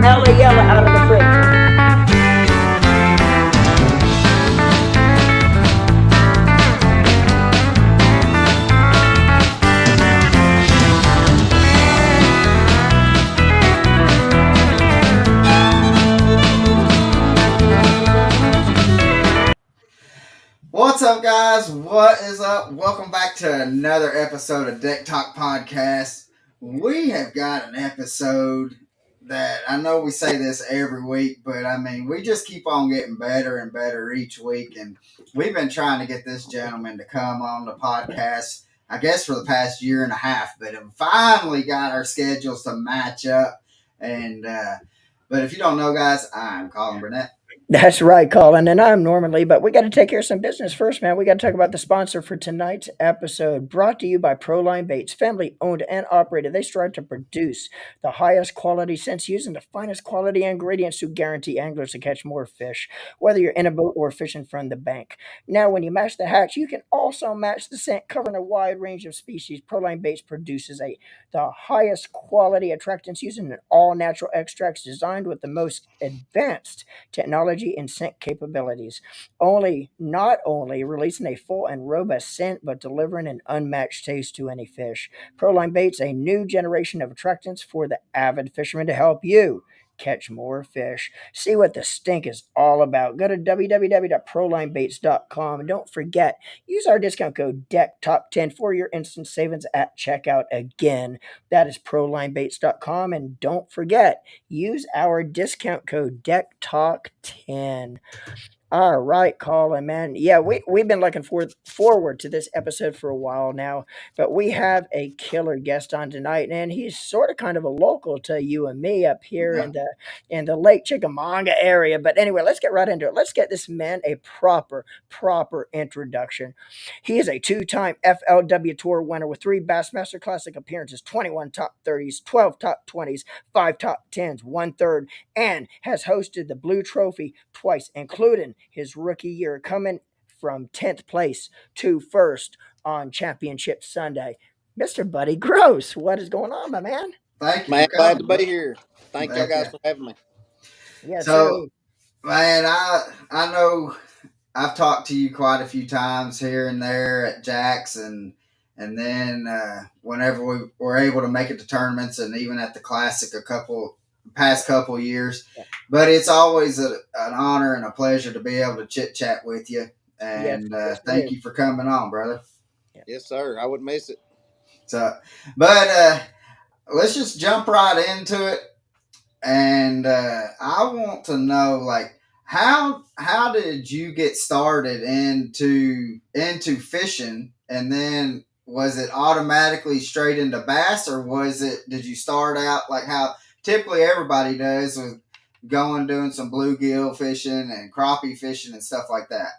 Ella Yella out of the fridge. What's up, guys? What is up? Welcome back to another episode of Deck Talk Podcast. We have got an episode that I know we say this every week, but I mean, we just keep on getting better and better each week. And we've been trying to get this gentleman to come on the podcast, I guess, for the past year and a half, but have finally got our schedules to match up. But if you don't know, guys, I'm Colin Burnett. That's right, Colin, and I'm Norman Lee, but we got to take care of some business first, man. We got to talk about the sponsor for tonight's episode, brought to you by Proline Baits, family owned and operated. They strive to produce the highest quality scents using the finest quality ingredients to guarantee anglers to catch more fish, whether you're in a boat or fishing from the bank. Now, when you match the hatch, you can also match the scent, covering a wide range of species. Proline Baits produces the highest quality attractants using an all natural extracts designed with the most advanced technology and scent capabilities. Not only releasing a full and robust scent, but delivering an unmatched taste to any fish. Proline Baits, a new generation of attractants for the avid fisherman to help you catch more fish. See what the stink is all about. Go to www.prolinebaits.com and don't forget, use our discount code DECktop10 for your instant savings at checkout again. That is prolinebaits.com, and don't forget, use our discount code DECKTALK10. All right, Colin, man. Yeah, we've been looking forward to this episode for a while now, but we have a killer guest on tonight, and he's sort of kind of a local to you and me up here Yeah. in the Lake Chickamauga area. But anyway, let's get right into it. Let's get this man a proper introduction. He is a two-time FLW Tour winner with 3 Bassmaster Classic appearances, 21 top 30s, 12 top 20s, 5 top 10s, 1/3, and has hosted the Blue Trophy twice, including his rookie year, coming from 10th place to first on Championship Sunday. Mr. Buddy Gross, what is going on, my man? Thank you for Man, glad to coming, be bro. here. Thank y'all Heck guys yeah. for having me. Yes, sir. So, man, I know I've talked to you quite a few times here and there at Jack's, and then whenever we were able to make it to tournaments, and even at the Classic past couple years. Yeah. But it's always an honor and a pleasure to be able to chit chat with you. And Yes, thank sir. you for coming on, brother. Yes, sir. I wouldn't miss it. So, but let's just jump right into it. And I want to know, like, how did you get started into fishing, and then was it automatically straight into bass, or did you start out like how typically everybody does, with going doing some bluegill fishing and crappie fishing and stuff like that?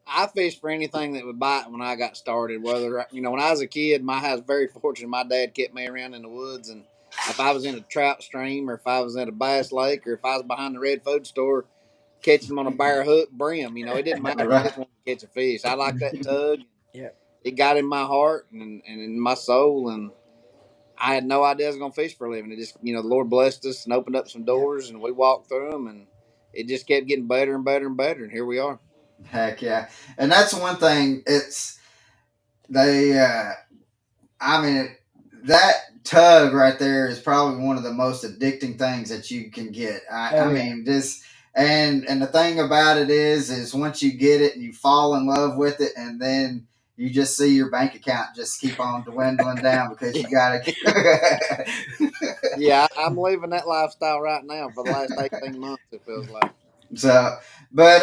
I fished for anything that would bite when I got started. Whether when I was a kid, I was very fortunate. My dad kept me around in the woods, and if I was in a trout stream, or if I was in a bass lake, or if I was behind the red food store catching them on a bare hook brim, it didn't matter. I Right. just wanted to catch a fish. I like that tug. Yeah. It got in my heart and in my soul, and I had no idea I was going to fish for a living. It just, the Lord blessed us and opened up some Yeah. doors, and we walked through them, and it just kept getting better and better and better, and here we are. Heck yeah. And that's one thing. They I mean, that tug right there is probably one of the most addicting things that you can get. I Oh, yeah. mean, just and the thing about it is once you get it and you fall in love with it, and then you just see your bank account just keep on dwindling down because you gotta. Yeah, I'm living that lifestyle right now for the last 18 months, it feels like. So, but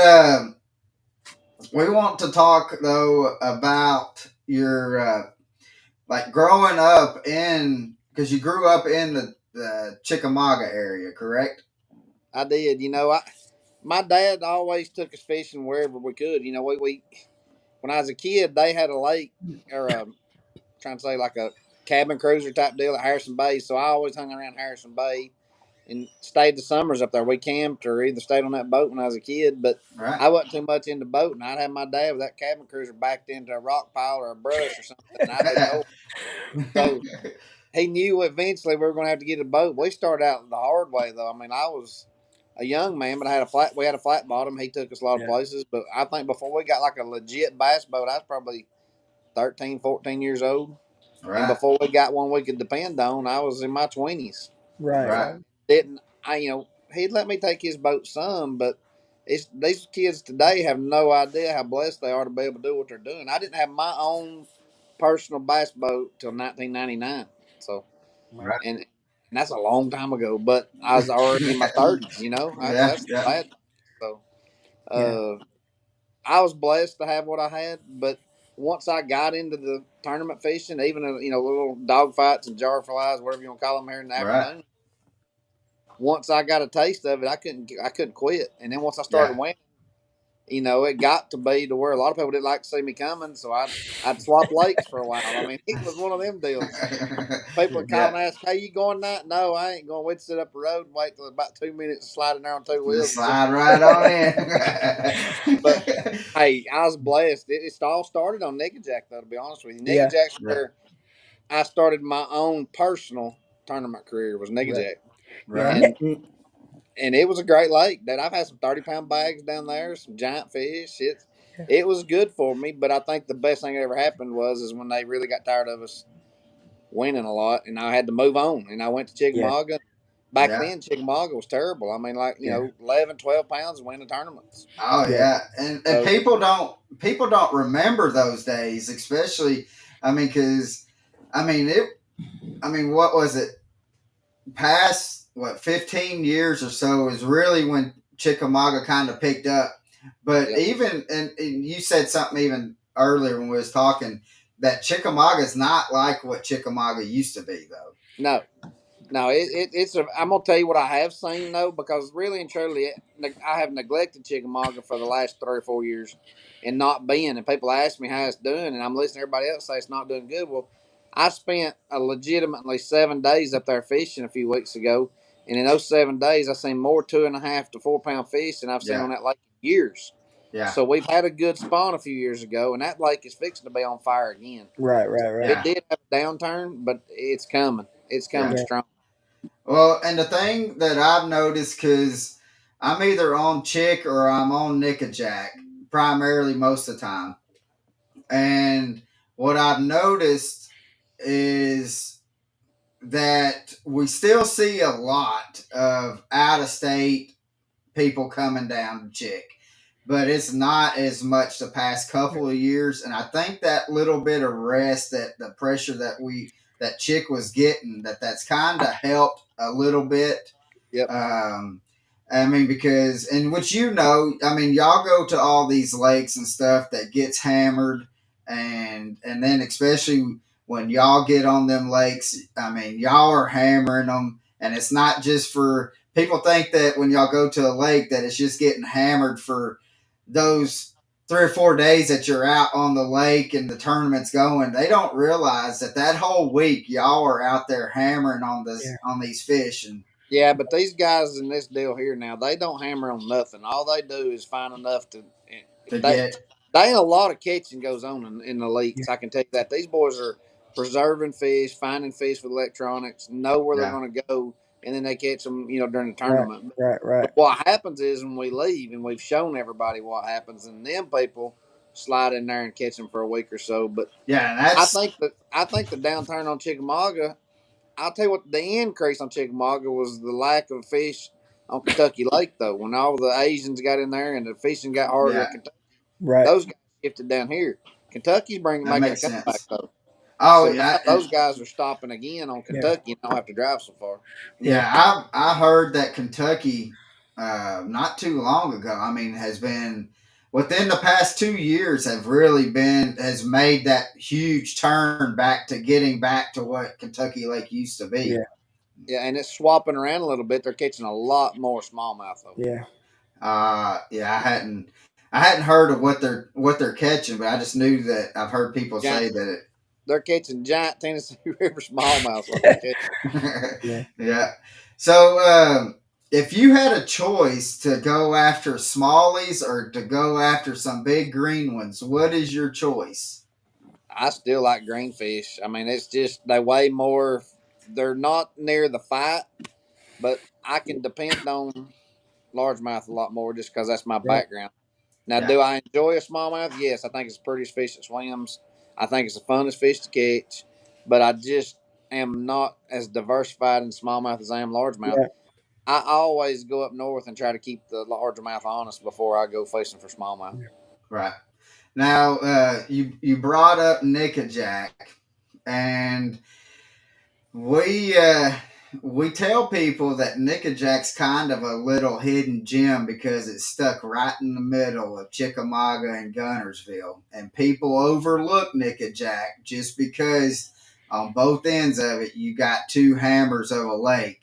we want to talk though about your like growing up in, because you grew up in the Chickamauga area, correct? I did. My dad always took us fishing wherever we could. We when I was a kid, they had a lake, or trying to say like a cabin cruiser type deal at Harrison Bay. So I always hung around Harrison Bay and stayed the summers up there. We camped or either stayed on that boat when I was a kid, but Right. I wasn't too much into boating. I'd have my dad with that cabin cruiser backed into a rock pile or a brush or something, and I'd be going. So he knew eventually we were going to have to get a boat. We started out the hard way though. I mean, I was a young man, but I had a flat. We had a flat bottom. He took us a lot of Yeah. places, but I think before we got like a legit bass boat, I was probably 13, 14 years old. And Right. before we got one we could depend on, I was in my 20s. Right. Right. Right. Didn't I? He'd let me take his boat some, but it's these kids today have no idea how blessed they are to be able to do what they're doing. I didn't have my own personal bass boat till 1999. So Right. Right. and that's a long time ago. But I was already in my 30s. Yeah. That's Yeah. bad. So Yeah. I was blessed to have what I had, but once I got into the tournament fishing, even little dog fights and jar flies, whatever you want to call them here in the Right. afternoon. Once I got a taste of it, I couldn't quit. And then once I Yeah. started winning, it got to be to where a lot of people didn't like to see me coming, so I'd swap lakes for a while. I mean, it was one of them deals. People Yeah. would call Yeah. and ask, "Hey, you going that?" No, I ain't going. We'd sit up the road and wait till about 2 minutes to slide in there on two Just wheels and jump. slide right on But in. hey, I was blessed. It all started on Nickajack, though. To be honest with you, Yeah. Nickajack's Right. where I started my own personal tournament career. Was Right. Nickajack, Yeah. Right. and and it was a great lake. That I've had some 30-pound bags down there, some giant fish. It was good for me. But I think the best thing that ever happened was when they really got tired of us winning a lot, and I had to move on. And I went to Yeah. Chickamauga. Back Yeah. then, Chickamauga was terrible. I mean, like Yeah. 11, 12 pounds winning tournaments. Oh Yeah. yeah. And So people don't remember those days, especially. I mean, because I mean it. I mean, what was it? Past what 15 years or so is really when Chickamauga kind of picked up. But yep. even and you said something even earlier when we was talking that Chickamauga is not like what Chickamauga used to be though. No, no, it's a. I'm gonna tell you what I have seen though, because really and truly, I have neglected Chickamauga for the last 3 or 4 years, and not being. And people ask me how it's doing, and I'm listening to everybody else say it's not doing good. Well, I spent a legitimately 7 days up there fishing a few weeks ago, and in those 7 days, I seen more 2.5 to 4 pound fish than I've seen Yeah. on that lake in years. Yeah. So we've had a good spawn a few years ago, and that lake is fixing to be on fire again. Right. So Right. Right. it Yeah. did have a downturn, but it's coming. It's coming Yeah. Yeah. strong. Well, and the thing that I've noticed, because I'm either on Chick or I'm on Nickajack, primarily most of the time. And what I've noticed is that we still see a lot of out of state people coming down to Chick, but it's not as much the past couple of years. And I think that little bit of rest, that the pressure that Chick was getting, that's kind of helped a little bit. Yep. um, I mean, because and which I mean, y'all go to all these lakes and stuff that gets hammered, and then especially when y'all get on them lakes, I mean, y'all are hammering them, and it's not just for people think that when y'all go to a lake that it's just getting hammered for those 3 or 4 days that you're out on the lake and the tournament's going. They don't realize that whole week y'all are out there hammering on Yeah. these fish and Yeah, but these guys in this deal here now, they don't hammer on nothing. All they do is find enough to. to They, get they ain't a lot of catching goes on in the Yeah. leaks. I can tell you that. These boys are preserving fish, finding fish with electronics, know where they're yeah. going to go, and then they catch them, during the Right. tournament. Right. But Right. what happens is when we leave and we've shown everybody what happens, and them people slide in there and catch them for a week or so. But Yeah, and I think the downturn on Chickamauga, I'll tell you what, the increase on Chickamauga was the lack of fish on Kentucky Lake, though. When all the Asians got in there and the fishing got harder yeah, at Kentucky, Right. those guys shifted down here. Kentucky's that making a makes comeback, sense. though. Oh So now yeah, and those guys are stopping again on Yeah. Kentucky and don't have to drive so far. Yeah. yeah, I heard that Kentucky, not too long ago. I mean, has been within the past 2 years has made that huge turn back to getting back to what Kentucky Lake used to Yeah. be. Yeah, and it's swapping around a little bit. They're catching a lot more smallmouth, though. Yeah. Yeah, I hadn't heard of what they're catching, but I just knew that I've heard people Giant, say that they're catching giant Tennessee River smallmouth. What they're catching. it. Yeah. Yeah. So, if you had a choice to go after smallies or to go after some big green ones, what is your choice? I still like greenfish. I mean, it's just they weigh more. They're not near the fight, but I can depend on largemouth a lot more just because that's my Yeah. background. Now, Yeah. do I enjoy a smallmouth? Yes, I think it's the prettiest fish that swims. I think it's the funnest fish to catch, but I just am not as diversified in smallmouth as I am largemouth. Yeah. I always go up north and try to keep the largemouth honest before I go fishing for smallmouth. Right. Now, you brought up Nickajack, and we uh, we tell people that Nickajack's kind of a little hidden gem because it's stuck right in the middle of Chickamauga and Gunnersville, and people overlook Nickajack just because on both ends of it you got two hammers of a lake,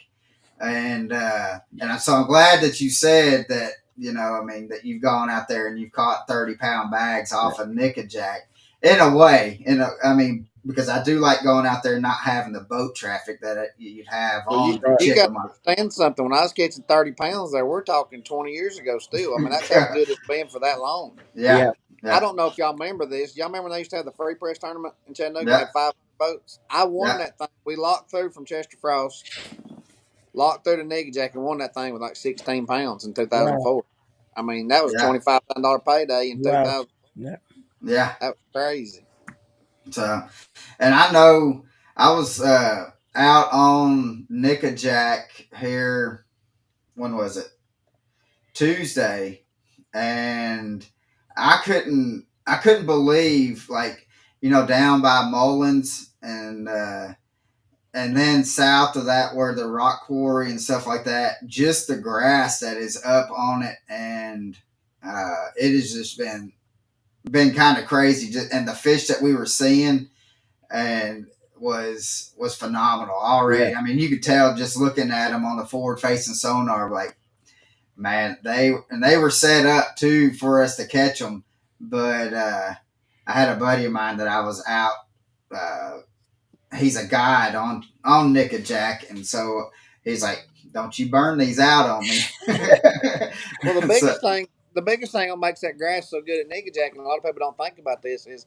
so I'm glad that you said that. I mean that you've gone out there and you've caught 30-pound bags off of Nickajack in a way. I mean, because I do like going out there and not having the boat traffic that you'd have Well, you on you Right. got to Chickamauga. understand something. When I was catching 30 pounds there, we're talking 20 years ago. Still, I mean that's how good it's been for that long. Yeah, Yeah. I yeah, don't know if y'all remember this. Y'all remember when they used to have the free press tournament in Chattanooga? They yeah, had 500 boats. I won yeah, that thing. We locked through from Chester Frost, locked through the Nickajack, and won that thing with like 16 pounds in Wow. 2004. I mean, that was yeah, $25,000 payday in Wow. 2000. Yeah. yeah. That was crazy. So, and I know I was out on Nickajack here. When was it? Tuesday, and I couldn't believe, like, down by Mullins and then south of that where the rock quarry and stuff like that, just the grass that is up on it, and it has just been kind of crazy, and the fish that we were seeing and was phenomenal Yeah. already. I mean, you could tell just looking at them on the forward facing sonar, like, man, they were set up too for us to catch them. But I had a buddy of mine that I was out. Uh, he's a guide on Nickajack, and so he's like, "Don't you burn these out on me." Well, So the biggest thing that makes that grass so good at Nickajack, and a lot of people don't think about this, is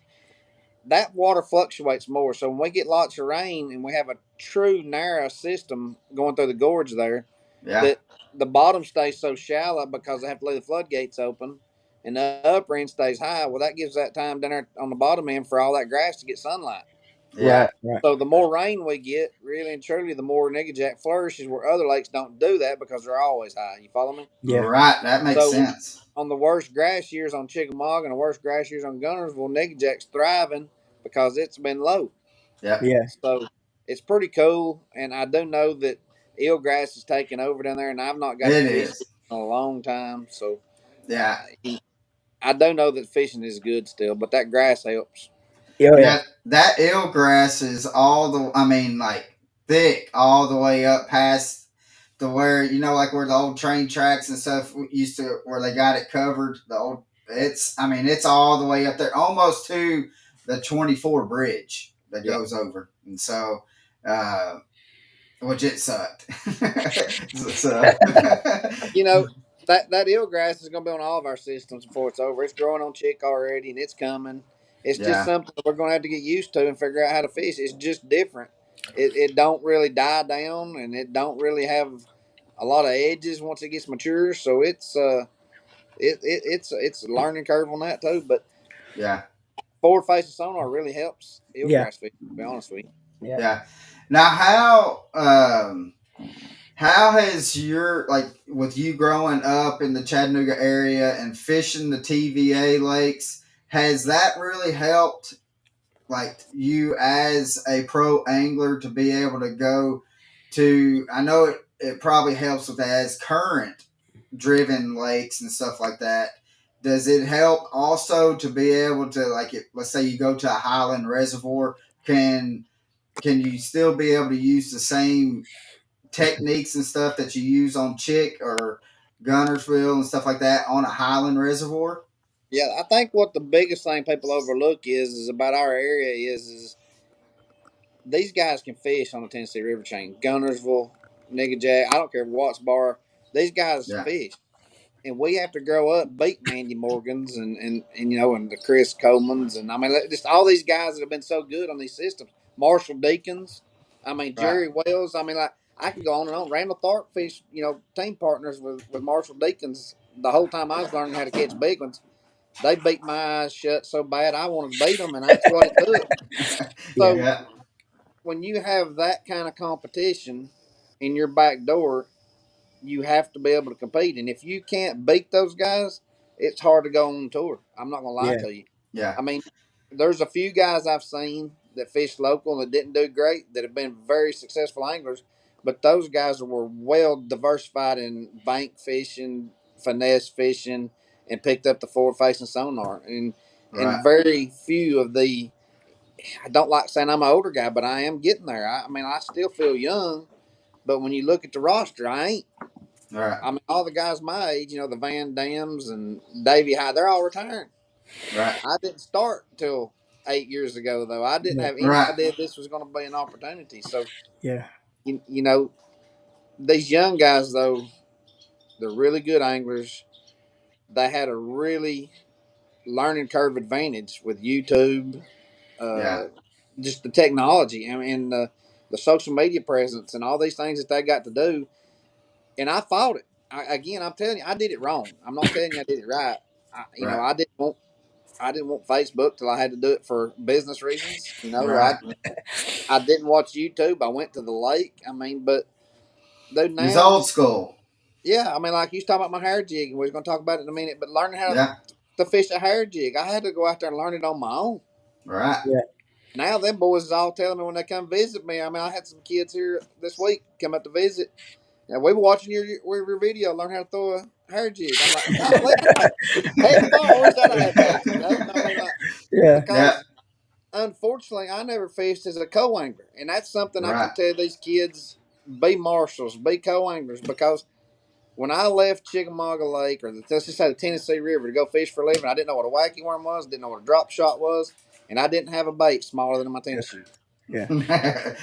that water fluctuates more. So when we get lots of rain and we have a true narrow system going through the gorge there, yeah, that the bottom stays so shallow because they have to leave the floodgates open, and the upper end stays high. Well, that gives that time down there on the bottom end for all that grass to get sunlight. yeah, Right. Right. So the more rain we get, really and truly, the more Nickajack flourishes. Where other lakes don't do that because they're always high. You follow me? Yeah. right. That makes So sense. on the worst grass years on Chickamauga and the worst grass years on Gunnersville, Nickajack's thriving because it's been low. Yep, Yeah. So it's pretty cool. And I do know that eelgrass is taking over down there, and I've not got to it fish is. in a long time. So Yeah, I do know that fishing is good still, but that grass helps. Oh yeah. yeah. That eelgrass is all the. I mean, like, thick all the way up past to where, like where the old train tracks and stuff used to, where they got it covered. The old, I mean, it's all the way up there, almost to the 24 bridge that Yeah. goes over, and so, uh, which it sucked. So, You know, that eelgrass is going to be on all of our systems before it's over. It's growing on Chick already, and it's coming. It's just yeah, something that we're going to have to get used to and figure out how to fish. It's just different. It don't really die down, and it don't really have a lot of edges once it gets mature. So it's a learning curve on that too. But yeah, forward facing sonar really helps Yeah. eelgrass fishing. To be honest with you. Yeah. yeah. Now, how has your, like, with you growing up in the Chattanooga area and fishing the TVA lakes, has that really helped, like, you as a pro angler to be able to go to? I know it probably helps with as current driven lakes and stuff like that. Does it help also to be able to, like, let's say you go to a highland reservoir, can can you still be able to use the same techniques and stuff that you use on Chick or Gunnersville and stuff like that on a highland reservoir? Yeah, I think what the biggest thing people overlook is about our area is these guys can fish on the Tennessee River chain. Gunnersville, Nigga Jack, I don't care Watts Bar. These guys Yeah, fish. And we have to grow up, beat Mandy Morgans and and the Chris Colemans and I mean just all these guys that have been so good on these systems. Marshall Deacons. I mean, Right. Jerry Wells. I mean, like I can go on and on. Randall Tharp fish, team partners with Marshall Deacons the whole time I was learning how to catch big ones. They beat my eyes shut so bad I wanted to beat them, and that's what it took. Yeah. So Yeah. when you have that kind of competition in your back door, you have to be able to compete. And if you can't beat those guys, it's hard to go on tour. I'm not gonna lie Yeah. to you. Yeah. I mean, there's a few guys I've seen that fish local that didn't do great that have been very successful anglers, but those guys were well diversified in bank fishing, finesse fishing, and picked up the forward facing sonar. And Right. very few of the I don't like saying I'm an older guy, but I am getting there. I mean, I still feel young, but when you look at the roster, I ain't. Right. I mean, all the guys my age, the Van Dams and Davy High, they're all retiring. Right. I didn't start till 8 years ago, though. I didn't Yeah. have any Right. idea this was going to be an opportunity. So, Yeah. you know, these young guys, though, they're really good anglers. They had a really learning curve advantage with YouTube, Yeah. uh, just the technology, and the social media presence, and all these things that they got to do. And I fought it. Again, I'm telling you, I did it wrong. I'm not telling you I did it right. Right. I didn't want Facebook till I had to do it for business reasons. Right. I didn't watch YouTube. I went to the lake. I mean, but dude, It's now, old school. yeah, I mean, like you was talking about my hair jig, and we're going to talk about it in a minute. But learning how Yeah. to fish a hair jig, I had to go out there and learn it on my own. Right. Yeah. Now, them boys is all telling me when they come visit me. I mean, I had some kids here this week come up to visit. And we were watching your video, learn how to throw a hair jig. I'm like, golly, heck if I wish I'd have had that. I mean, like, Yeah. Yeah. because unfortunately, I never fished as a co-angler, and that's something I Right. keep telling these kids: be marshals, be co-anglers. Because when I left Chickamauga Lake, or let's just say the Tennessee River, to go fish for a living, I didn't know what a wacky worm was, didn't know what a drop shot was, and I didn't have a bait smaller than my tennis shoe. Yeah.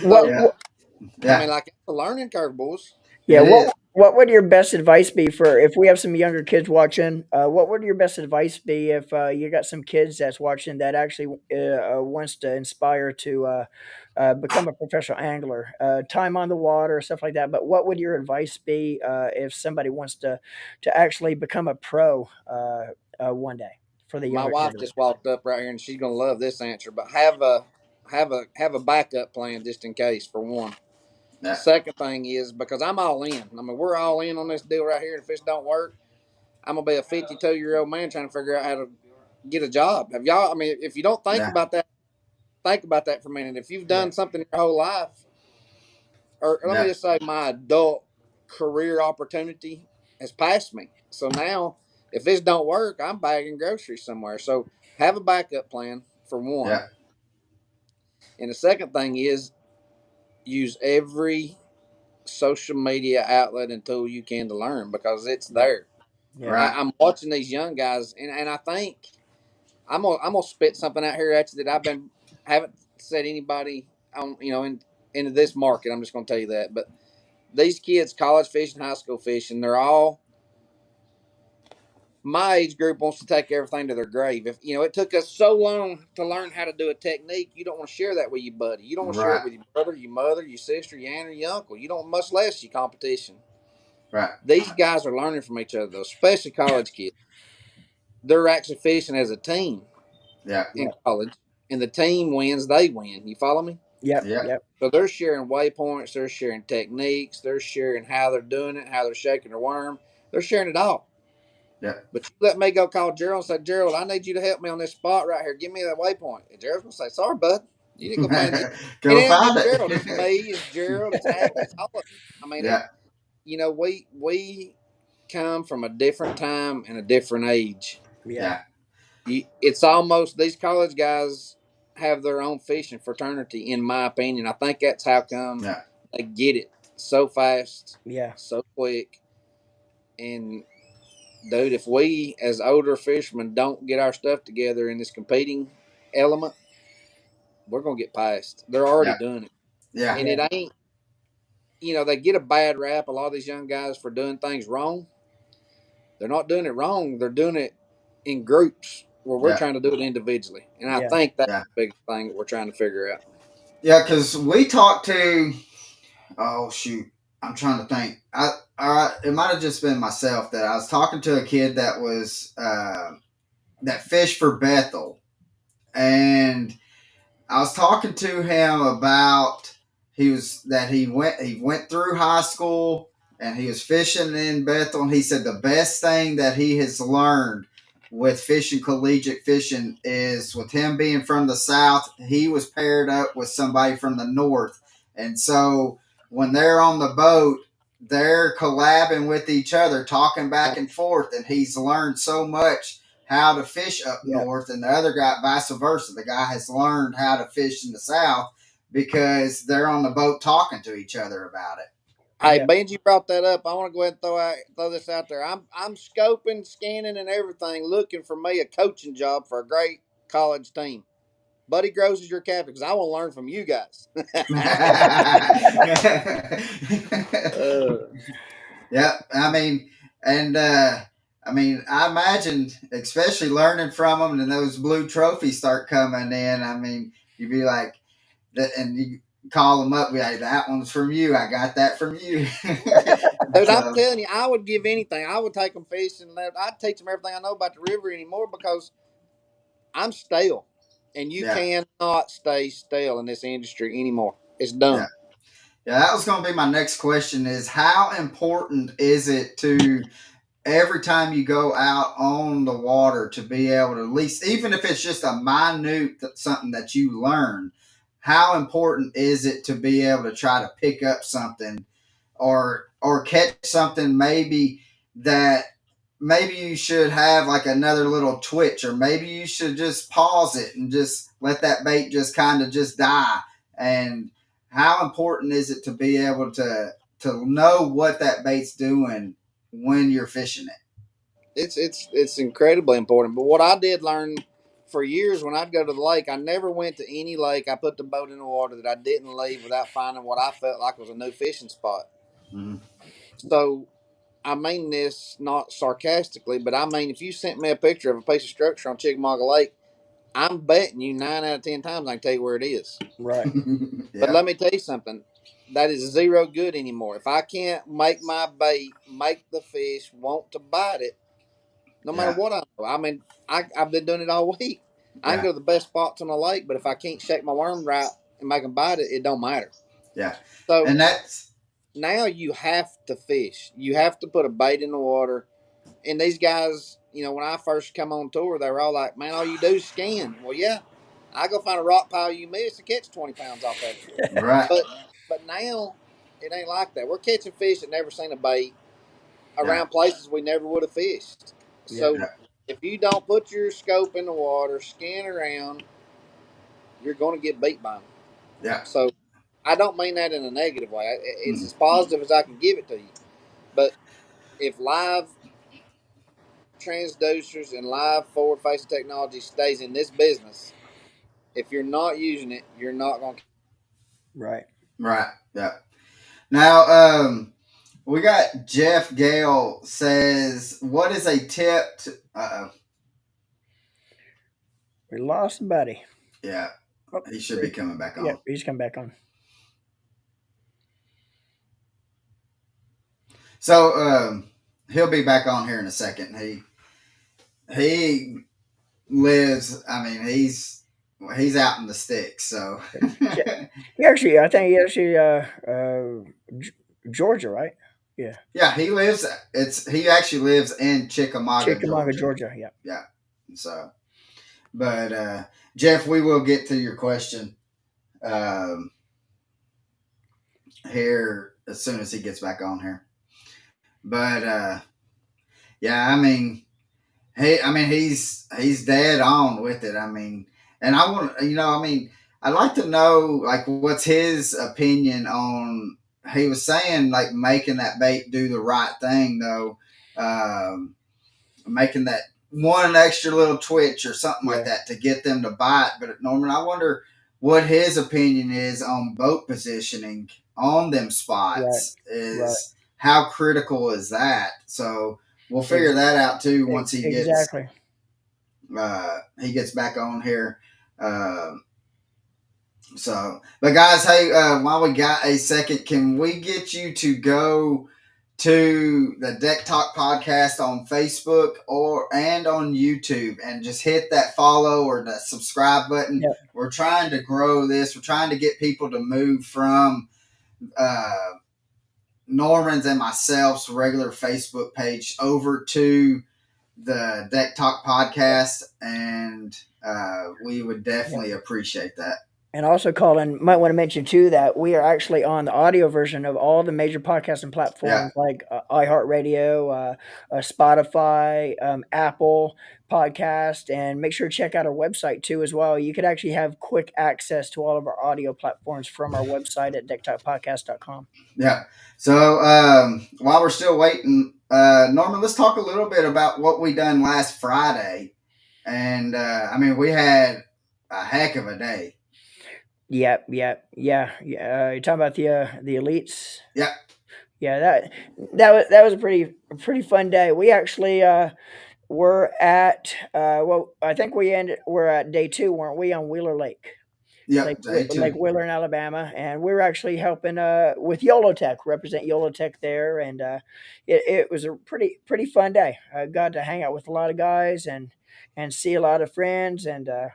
What, So, Yeah. what I mean, Yeah. like, it's a learning curve, boys. yeah, It is. what would your best advice be for if we have some younger kids watching? What would your best advice be if you got some kids that's watching that actually wants to inspire to become a professional angler, time on the water, stuff like that? But what would your advice be if somebody wants to actually become a pro one day for the My younger wife generation? just walked up right here, and she's gonna love this answer. But have a backup plan just in case, for one. Yeah. Second thing is, because I'm all in. I mean, we're all in on this deal right here. If this don't work, I'm gonna be a 52-year-old man trying to figure out how to get a job. Have y'all? I mean, if you don't Yeah. think about that for a minute. If you've Yeah, done something your whole life, or let me Yeah. just say, my adult career opportunity has passed me. So now, if this don't work, I'm bagging groceries somewhere. So have a backup plan for one. Yeah. And the second thing is use every social media outlet and tool you can to learn, because it's yeah, there. yeah, Right. I'm watching these young guys, and I think I'm gonna spit something out here at you that haven't said anybody on into this market. I'm just gonna tell you that. But these kids, college fishing, high school fishing, they're all my age group wants to take everything to their grave. If it took us so long to learn how to do a technique, you don't want to share that with your buddy. You don't want to share it Right. with your brother, your mother, your sister, your aunt, or your uncle. You don't, much less your competition. Right. These guys are learning from each other, though, especially college kids. They're actually fishing as a team Yeah. in yeah, college, and the team wins, they win. You follow me? yep, Yeah. yep, So they're sharing waypoints, they're sharing techniques, they're sharing how they're doing it, how they're shaking their worm. They're sharing it all. Yeah. But you let me go call Gerald and say, Gerald, I need you to help me on this spot right here. Give me that waypoint. And Gerald's going to say, sorry, bud. You didn't go find it. It Go ain't find just Gerald. It's it. me. It's Gerald. It's Aggie. It's all of us. I mean, Yeah. we come from a different time and a different age. yeah, Yeah. It's almost these college guys have their own fishing fraternity, in my opinion. I think that's how come Yeah. they get it so fast, yeah, so quick. And dude, if we as older fishermen don't get our stuff together in this competing element, we're gonna get past. They're already Yeah. doing it, Yeah. and yeah, it ain't. They get a bad rap. A lot of these young guys for doing things wrong. They're not doing it wrong. They're doing it in groups where we're Yeah. trying to do it individually, and I yeah. think that's Yeah. the biggest thing that we're trying to figure out. Yeah, because we talked to. Oh shoot, I'm trying to think. It might have just been myself that I was talking to a kid that was that fished for Bethel, and I was talking to him about he went through high school and he was fishing in Bethel, and he said the best thing that he has learned with fishing collegiate fishing is with him being from the south, he was paired up with somebody from the north, and so when they're on the boat, they're collabing with each other, talking back and forth, and he's learned so much how to fish up Yeah, north, and the other guy, vice versa. The guy has learned how to fish in the south because they're on the boat talking to each other about it. Hey, yeah, Benji brought that up. I want to go ahead and throw this out there. I'm scoping, scanning, and everything, looking for me a coaching job for a great college team. Buddy Groves is your captain because I want to learn from you guys. uh, Yeah, I mean, and I mean, I imagine, especially learning from them, and those blue trophies start coming in. I mean, you'd be like, and you call them up, be like, that one's from you. I got that from you. Dude, I'm So telling you, I would give anything. I would take them fishing. I'd teach them everything I know about the river anymore because I'm stale, and you yeah, cannot stay stale in this industry anymore. It's yeah. done. Yeah, that was going to be my next question is how important is it to every time you go out on the water to be able to at least, even if it's just a minute something that you learn, how important is it to be able to try to pick up something or catch something maybe that maybe you should have like another little twitch, or maybe you should just pause it and just let that bait just kind of just die. And how important is it to be able to know what that bait's doing when you're fishing it? It's incredibly important. But what I did learn for years when I'd go to the lake, I never went to any lake. I put the boat in the water that I didn't leave without finding what I felt like was a new fishing spot. Mm-hmm. So I mean this not sarcastically, but I mean if you sent me a picture of a piece of structure on Chickamauga Lake, I'm betting you 9 out of 10 times I can tell you where it is. right. But Yeah, let me tell you something. That is zero good anymore. If I can't make my bait, make the fish want to bite it, no matter yeah, what I know. I mean, I've been doing it all week. I can yeah, go to the best spots on the lake, but if I can't shake my worm right and make them bite it, it don't matter. yeah. So And that's now you have to fish. You have to put a bait in the water. And these guys, when I first come on tour, they were all like, "Man, all you do is scan." Well, yeah, I go find a rock pile you miss and catch 20 pounds off of it. right. But now it ain't like that. We're catching fish that never seen a bait Yeah, around places we never would have fished. Yeah, So yeah, if you don't put your scope in the water, scan around, you're going to get beat by them. yeah. So I don't mean that in a negative way. It's Mm, as positive as I can give it to you. But if live transducers and live forward facing technology stays in this business, if you're not using it, you're not going to. right. right. Yeah. Now, we got Jeff Gale says, "What is a tip?" We lost the buddy. Yeah, Oh, he should be coming back yeah, on. he's come back on. So, he'll be back on here in a second. He lives. I mean, he's out in the sticks. So, Yeah. He actually, I think he actually, G- Georgia, right? Yeah, yeah, he lives. He actually lives in Chickamauga, Chickamauga, Georgia. Georgia. Yeah. Yeah. So, but Jeff, we will get to your question um, here as soon as he gets back on here. But yeah, I mean, he's dead on with it. I mean, and I want I mean, I'd like to know like what's his opinion on. He was saying like making that bait do the right thing though, making that one extra little twitch or something like Yeah. that to get them to bite. But Norman, I wonder what his opinion is on boat positioning on them Right. spots. Right. Is how critical is that? So we'll figure Ex- that out too once exactly. he gets back on here. Um, So, but guys, hey, while we got a second, can we get you to go to the Deck Talk podcast on Facebook or and on YouTube and just hit that follow or the subscribe button? Yeah. We're trying to grow this. We're trying to get people to move from uh, Norman's and myself's regular Facebook page over to the Deck Talk podcast, and we would Yeah. definitely appreciate that. And also, Colin, might want to mention too that we are actually on the audio version of all the major podcasting Yeah, platforms like iHeartRadio, Spotify, Apple Podcast, and make sure to check out our website too as well. You could actually have quick access to all of our audio platforms from our website at decktalkpodcast.com. yeah. So while we're still waiting, Norman, let's talk a little bit about what we done last Friday. And I mean, we had a heck of a day. Yeah. You're talking about the elites. Yeah, Yeah, that was a pretty fun day. We actually were at well, I think we're at day 2, weren't we, on Wheeler Lake? yep, day Lake two. Wheeler in Alabama, and we were actually helping with YOLO represent YOLO there, and it was a pretty fun day. I got to hang out with a lot of guys and see a lot of friends and uh,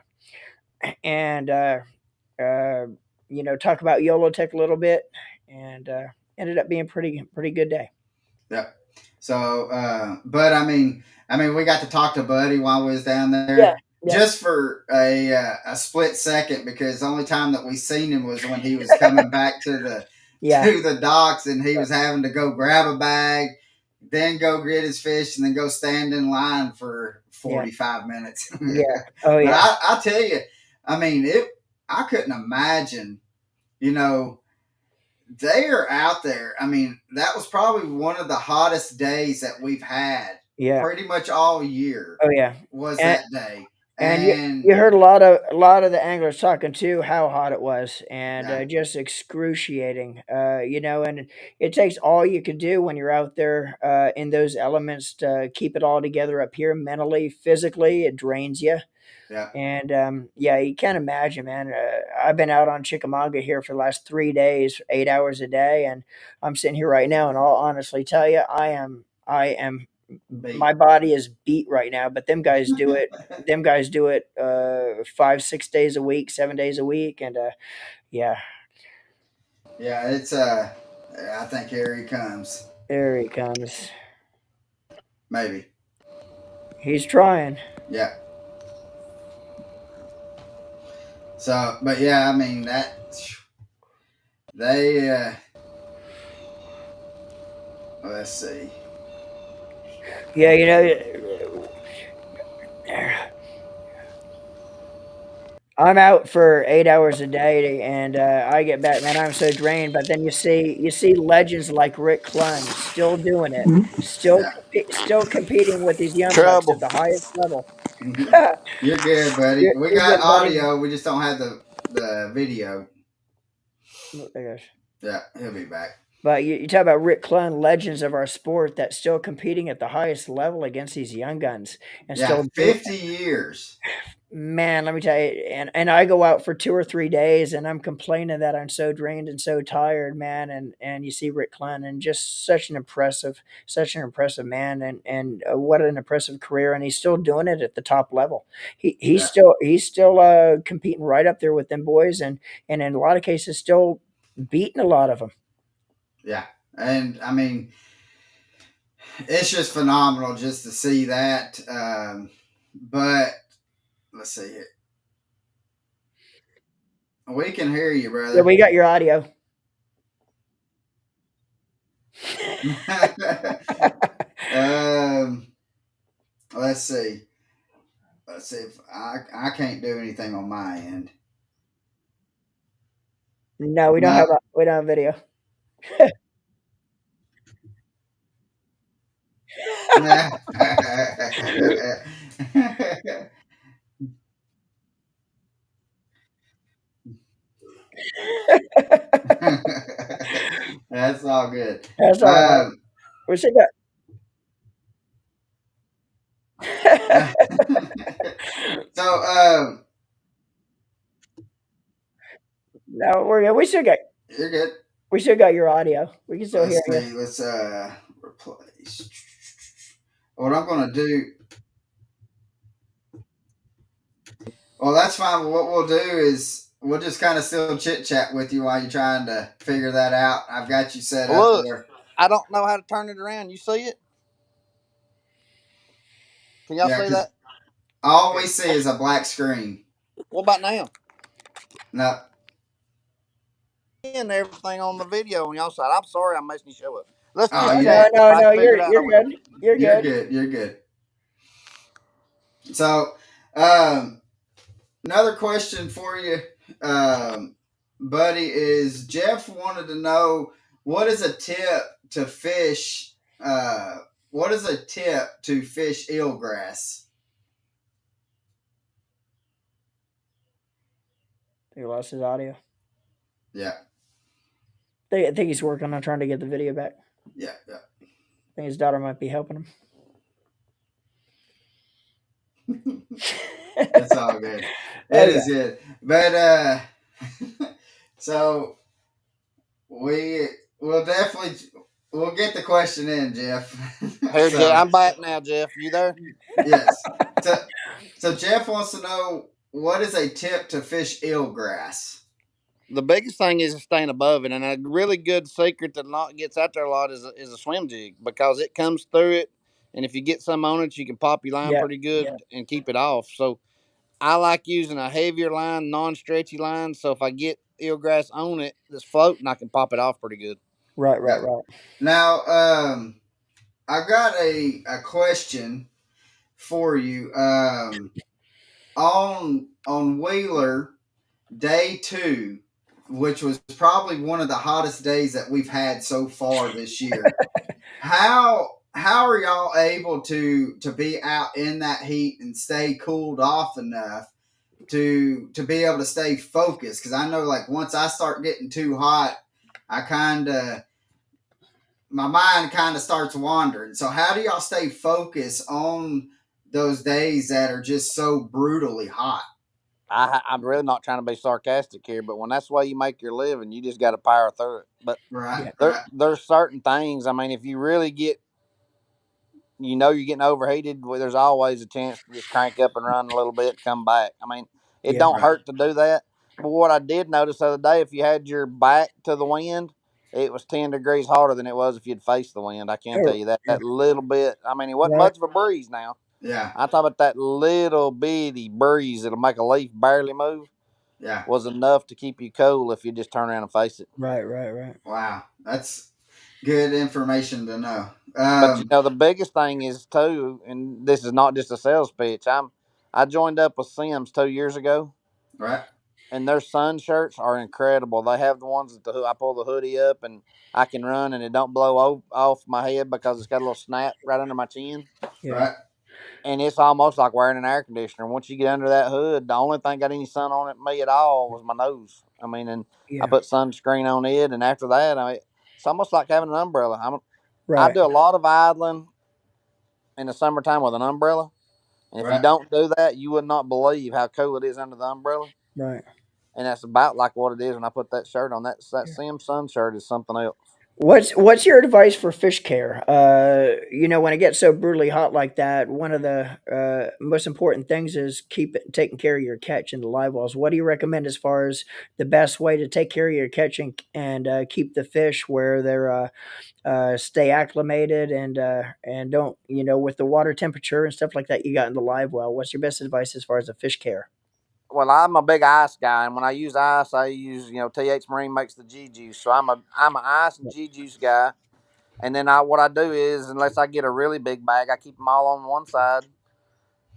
talk about YOLO a little bit, and ended up being pretty good day. Yep. So, but I mean, we got to talk to Buddy while we was down Yeah, there, yeah, just for a split second, because the only time that we seen him was when he was coming back to the yeah, to the docks, and he was having to go grab a bag, then go get his fish, and then go stand in line for yeah, 45 minutes. yeah. Oh But yeah, I tell you, I mean, it. I couldn't imagine, you know, they are out there. I mean, that was probably one of the hottest days that we've had yeah. pretty much all year Oh yeah, was and that day. and And you heard a lot of the anglers talking too how hot it was, and yeah, just excruciating. And it takes all you can do when you're out there in those elements to keep it all together up here mentally, physically. It drains you. yeah, And yeah, you can't imagine, man. I've been out on Chickamauga here for the last 3 days, 8 hours a day, and I'm sitting here right now. And I'll honestly tell you, I am, my beat. body is beat right now. But them guys do it. Them guys do it 5, 6 days a week, 7 days a week, and yeah, Yeah, it's I think here he comes. there he comes. Maybe. He's trying. Yeah. So, but yeah, I mean that they let's see. Yeah, I'm out for 8 hours a day, and I get back, man. I'm so drained. But then you see legends like Rick Clunn still doing it, Yeah. still competing with these young bucks at Trouble. the highest level. You're good, buddy. We You're got good, buddy. audio, we just don't have the video. Oh my gosh. Yeah, he'll be back. But you talk about Rick Clunn, legends of our sport that's still competing at the highest level against these young guns and Yeah, still doing. 50 years. Man, let me tell you, and I go out for 2 or 3 days, and I'm complaining that I'm so drained and so tired, man, and you see Rick Clunn, and just such an impressive man, and what an impressive career, and he's still doing it at the top level. He's Yeah, still, competing right up there with them boys, and in a lot of cases, still beating a lot of them. yeah. And I mean, it's just phenomenal just to see that. But let's see here. We can hear you, Yeah, brother. we got your audio. um, let's see. Let's see if I can't do anything on my end. No, No. we don't have video. Nah. That's all good. That's all right. Um, We still got so No, we're good. You're good. We still got your audio. We can still hear Let's you. see. Let's replace. What I'm gonna do. Well, that's fine. But what we'll do is we'll just kind of still chit chat with you while you're trying to figure that out. I've got you set up Look, there. I don't know how to turn it around. You see it? Can y'all Yeah, see because that? all we see is a black screen. What about now? No. And everything on the video on y'all side. I'm sorry I'm messing you show up. Let's Oh, just you No, chat. If no, I no. can figure it out, I You're will. good. You're you're good. good. You're good. So, um, another question for you, um, buddy, is Jeff wanted to know what is a tip to fish. What is a tip to fish eelgrass? He lost his audio. Yeah, I think he's working on trying to get the video back. yeah, yeah. I think his daughter might be helping him. It's all good. It Okay. is good. But so we will definitely we'll get the question in, Jeff. Here, Jeff. So I'm back now, Jeff. You there? yes. So so Jeff wants to know what is a tip to fish eelgrass. The biggest thing is staying above it, and a really good secret that not gets out there a lot is a swim jig because it comes through it, and if you get some on it, you can pop your line Yeah. pretty good and keep it off. So I like using a heavier line, non-stretchy line. So if I get eelgrass on it that's floating, I can pop it off pretty good. Right. Yeah. Right. Right. Now, I've got a question for you. On Wheeler day 2, which was probably one of the hottest days that we've had so far this year. How are y'all able to be out in that heat and stay cooled off enough to be able to stay focused? Because I know, like, once I start getting too hot, I kind of my mind kind of starts wandering. So how do y'all stay focused on those days that are just so brutally hot? I'm really not trying to be sarcastic here, but when that's the way you make your living, you just got to power through it. But Right, Yeah. there right. there's certain things. I mean, if you really get, you're getting overheated, well, there's always a chance to just crank up and run a little bit and come back. I mean, it Yeah. don't Right, hurt to do that. But what I did notice the other day, if you had your back to the wind, it was 10 degrees hotter than it was if you'd faced the wind. I can tell Oh, you that. That little bit, I mean, it wasn't right. much of a breeze now. yeah, I'm talking about that little bitty breeze that'll make a leaf barely move yeah. was enough to keep you cool if you just turn around and face it. Right. Right. Right. Wow, that's good information to know. But the biggest thing is too, and this is not just a sales pitch. I joined up with Sims 2 years ago, Right, and their sun shirts are incredible. They have the ones that I pull the hoodie up and I can run, and it don't blow off my head because it's got a little snap right under my chin. Yeah. right, And it's almost like wearing an air conditioner. Once you get under that hood, the only thing got any sun on it me at all was my nose. I mean, and I Yeah. put sunscreen on it, and after that, it's almost like having an umbrella. I Right. do a lot of idling in the summertime with an umbrella, and if you right. don't do that, you would not believe how cool it is under the umbrella. Right. And that's about like what it is when I put that shirt on. That Yeah. Sim Sun shirt is something else. What's your advice for fish care? When it gets so brutally hot like that, one of the most important things is taking care of your catch in the live wells. What do you recommend as far as the best way to take care of your catch and keep the fish where they're stay acclimated and don't with the water temperature and stuff like that you got in the live well? What's your best advice as far as the fish care? Well, I'm a big ice guy, and when I use ice, I use TH Marine makes the G juice, so I'm an ice and Yeah. G juice guy. And then what I do is, unless I get a really big bag, I keep them all on one side,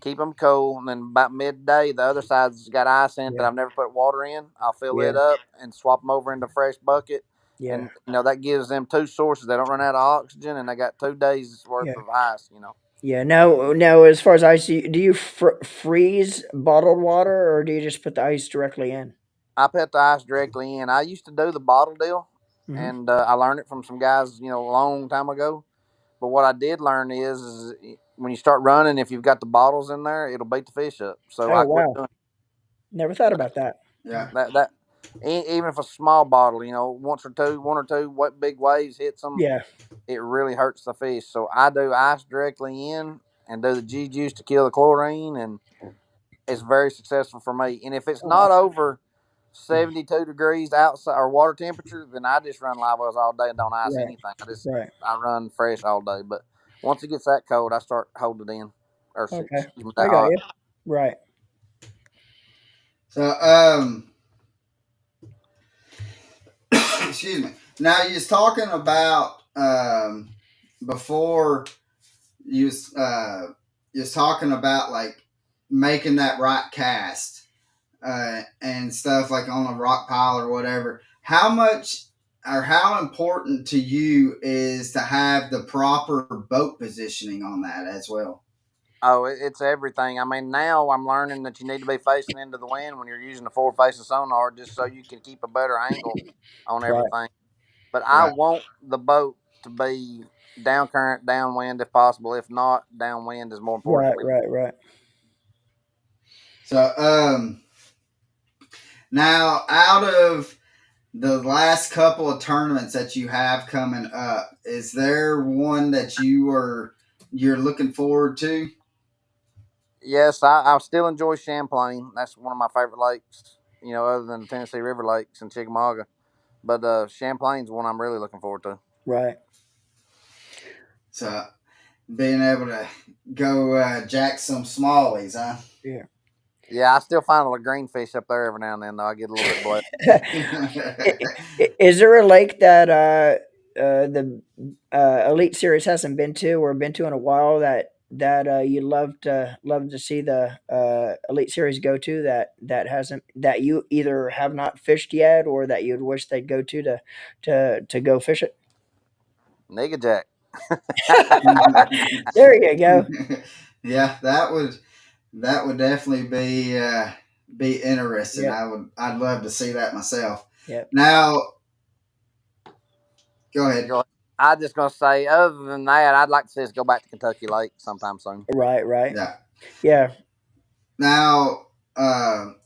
keep them cool, and then about midday, the other side's got ice in it that Yeah. I've never put water in. I'll fill Yeah. it up and swap them over into a fresh bucket, Yeah. and that gives them two sources. They don't run out of oxygen, and they got 2 days worth Yeah. of ice. Yeah. Now, as far as ice, do you freeze bottled water or do you just put the ice directly in? I put the ice directly in. I used to do the bottle deal, Hmm. and I learned it from some guys, a long time ago. But what I did learn is when you start running, if you've got the bottles in there, it'll beat the fish up. So Oh I quit wow, doing never thought about that. Yeah, Yeah. that. Even if a small bottle, one or two big waves hits them, Yeah. it really hurts the fish. So I do ice directly in and do the G juice to kill the chlorine, and it's very successful for me. And if it's not Awesome. over 72 degrees outside or water temperature, then I just run live wells all day and don't ice Right. anything. Right. I run fresh all day. But once it gets that cold, I start holding it in, or Okay. excuse me, I that got hot. you. Right. So, excuse me. Now you was talking about before you was talking about like making that right cast and stuff like on a rock pile or whatever. How much or how important to you is to have the proper boat positioning on that as well? Oh, it's everything. I mean, now I'm learning that you need to be facing into the wind when you're using the forward facing sonar, just so you can keep a better angle on Right. everything. But I Right. want the boat to be down current, downwind if possible. If not, downwind is more important Right. to me. Right. Right. So, now out of the last couple of tournaments that you have coming up, is there one that you're looking forward to? Yes, I still enjoy Champlain. That's one of my favorite lakes, other than the Tennessee River Lakes and Chickamauga. But Champlain's one I'm really looking forward to. Right. So being able to go jack some smallies, huh? Yeah. Yeah, I still find a green fish up there every now and then, though. I get a little bit blessed. Is there a lake that the Elite Series hasn't been to or been to in a while that you love to see the Elite Series go to that hasn't that you either have not fished yet or that you'd wish they'd go to go fish it? Nigga Jack. There you go. Yeah, that would definitely be interesting. Yep. I'd love to see that myself. Yep. Now, go ahead. Go ahead. I just gonna say, other than that, I'd like to see us go back to Kentucky Lake sometime soon. Right. Right. Yeah. Yeah. Now,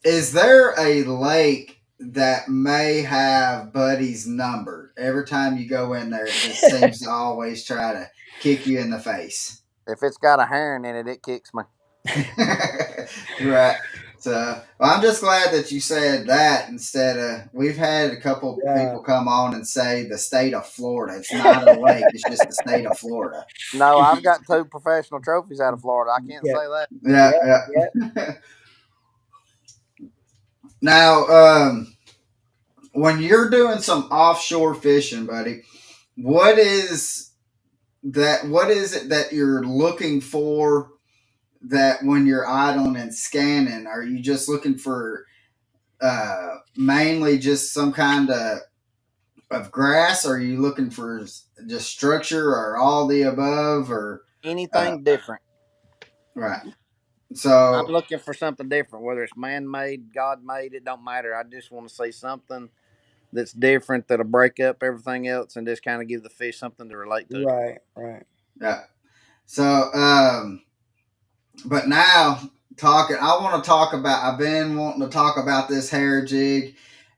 is there a lake that may have Buddy's number? Every time you go in there, it just seems to always try to kick you in the face. If it's got a herring in it, it kicks me. Right. So well, I'm just glad that you said that instead of we've had a couple Yeah. people come on and say the state of Florida. It's not a lake, it's just the state of Florida. No, I've got two professional trophies out of Florida. I can't Yep. say that. Yeah, Yep. Yep. yeah. Now, when you're doing some offshore fishing, buddy, what is what is it that you're looking for that when you're idling and scanning, are you just looking for mainly just some kind of grass? Or are you looking for just structure or all the above or uh, Anything different. right? I'm So looking for something different, whether it's man made, God made, it don't matter. I just want to see something that's different that'll break up everything else and just kind of give the fish something to relate to. Right. Right. yeah. So but now talking, I want to talk about. I've been wanting to talk about this hair jig,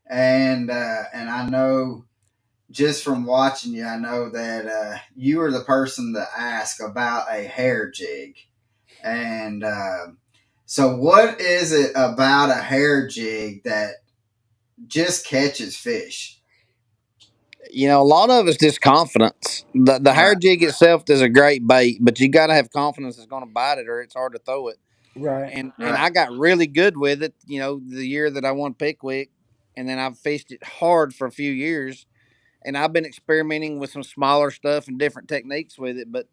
and I know just from watching you, I know that you are the person to ask about a hair jig. And so, what is it about a hair jig that just catches fish? A lot of it's just confidence. The hair Right, jig itself is a great bait, but you got to have confidence it's going to bite it, or it's hard to throw it. Right. And right, I got really good with it. The year that I won Pickwick, and then I've fished it hard for a few years, and I've been experimenting with some smaller stuff and different techniques with it, but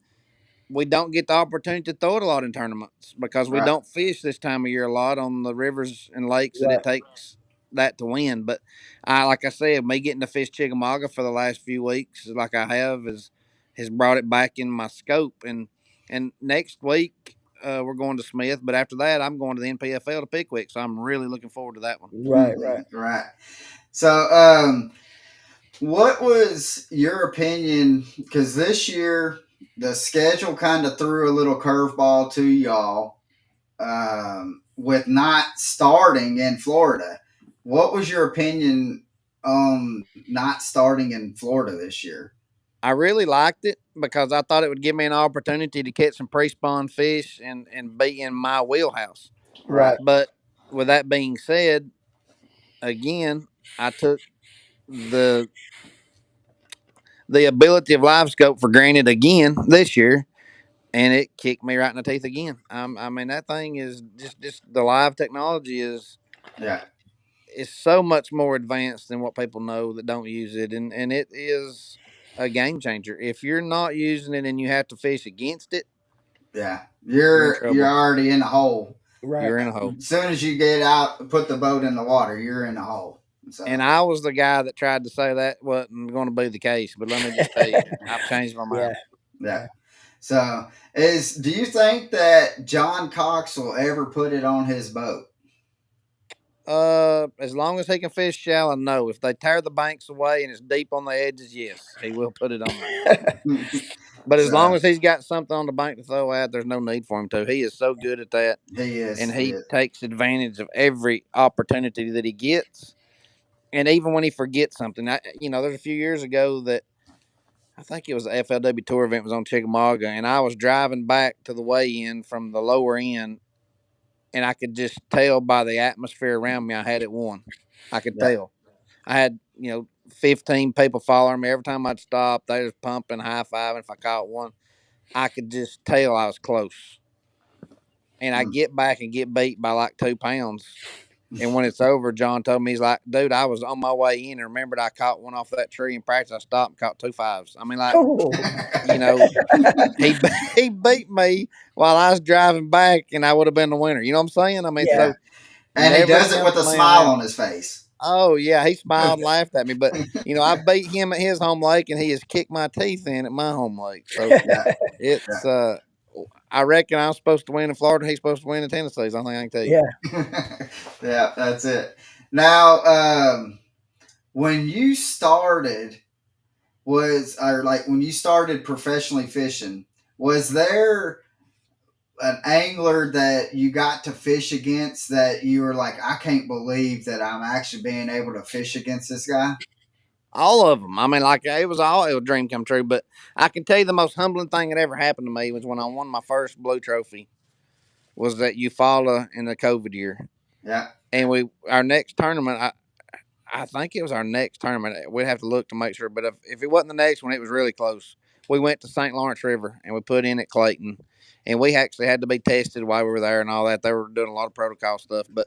we don't get the opportunity to throw it a lot in tournaments because we right, don't fish this time of year a lot on the rivers and lakes that it Right. takes that to win. But like I said, me getting to fish Chickamauga for the last few weeks, like I have, has brought it back in my scope. And next week we're going to Smith, but after that I'm going to the NPFL to Pickwick, so I'm really looking forward to that one. Right. Right. right. So, what was your opinion? Because this year the schedule kind of threw a little curveball to y'all with not starting in Florida. what was your opinion on not starting in Florida this year? I really liked it because I thought it would give me an opportunity to catch some pre-spawn fish and be in my wheelhouse. Right. Right. But with that being said, again, I took the the ability of live scope for granted again this year, and it kicked me right in the teeth again. I mean, that thing is just the live technology Yeah. is so much more advanced than what people know that don't use it, and it is a game changer. If you're not using it and you have to fish against it, Yeah. you're in You're trouble. already in the hole. Right. You're in a hole. As soon as you get out, put the boat in the water, you're in the hole. And So I was the guy that tried to say that wasn't going to be the case, but let me just tell you, I've changed my Yeah. mind. yeah. Yeah. So is do you think that John Cox will ever put it on his boat? As long as he can fish shallow, no. If they tear the banks away and it's deep on the edges, yes, he will put it on there. But as long so as he's got something on the bank to throw out, there's no need for him to. He is so good at that, he is. and He he is. takes advantage of every opportunity that he gets. And even when he forgets something, there's a few years ago that I think it was the FLW tour event was on Chickamauga, and I was driving back to the weigh-in from the lower end, and I could just tell by the atmosphere around me I had it won. I could Yeah. tell. I had 15 people following me every time I'd stop. They was pumping, high fiving. If I caught one, I could just tell I was close. And I Mm. get back and get beat by like 2 pounds. And when it's over, John told me, he's like, dude, I was on my way in and remembered I caught one off that tree in practice. I stopped and caught 2 5s. I mean, like, Oh. you know, he he beat me while I was driving back, and I would have been the winner. You know what I'm saying? I mean, Yeah. yeah. so And he never does it count with the a man smile out. on his face. Oh yeah, he smiled and laughed at me, but I beat him at his home lake, and he has kicked my teeth in at my home lake. So Yeah. it's I reckon I'm supposed to win in Florida. He's supposed to win in Tennessee. Is the only thing I can tell you. Yeah. yeah, that's it. Now, when you started, when you started professionally fishing, was there an angler that you got to fish against that you were like, I can't believe that I'm actually being able to fish against this guy? All of them. I mean, like it was a dream come true. But I can tell you the most humbling thing that ever happened to me was when I won my first blue trophy. Was that Eufaula in the COVID year, Yeah. and our next tournament. I think it was our next tournament. We'd have to look to make sure. But if it wasn't the next one, it was really close. We went to St. Lawrence River and we put in at Clayton. And we actually had to be tested while we were there and all that. They were doing a lot of protocol stuff. But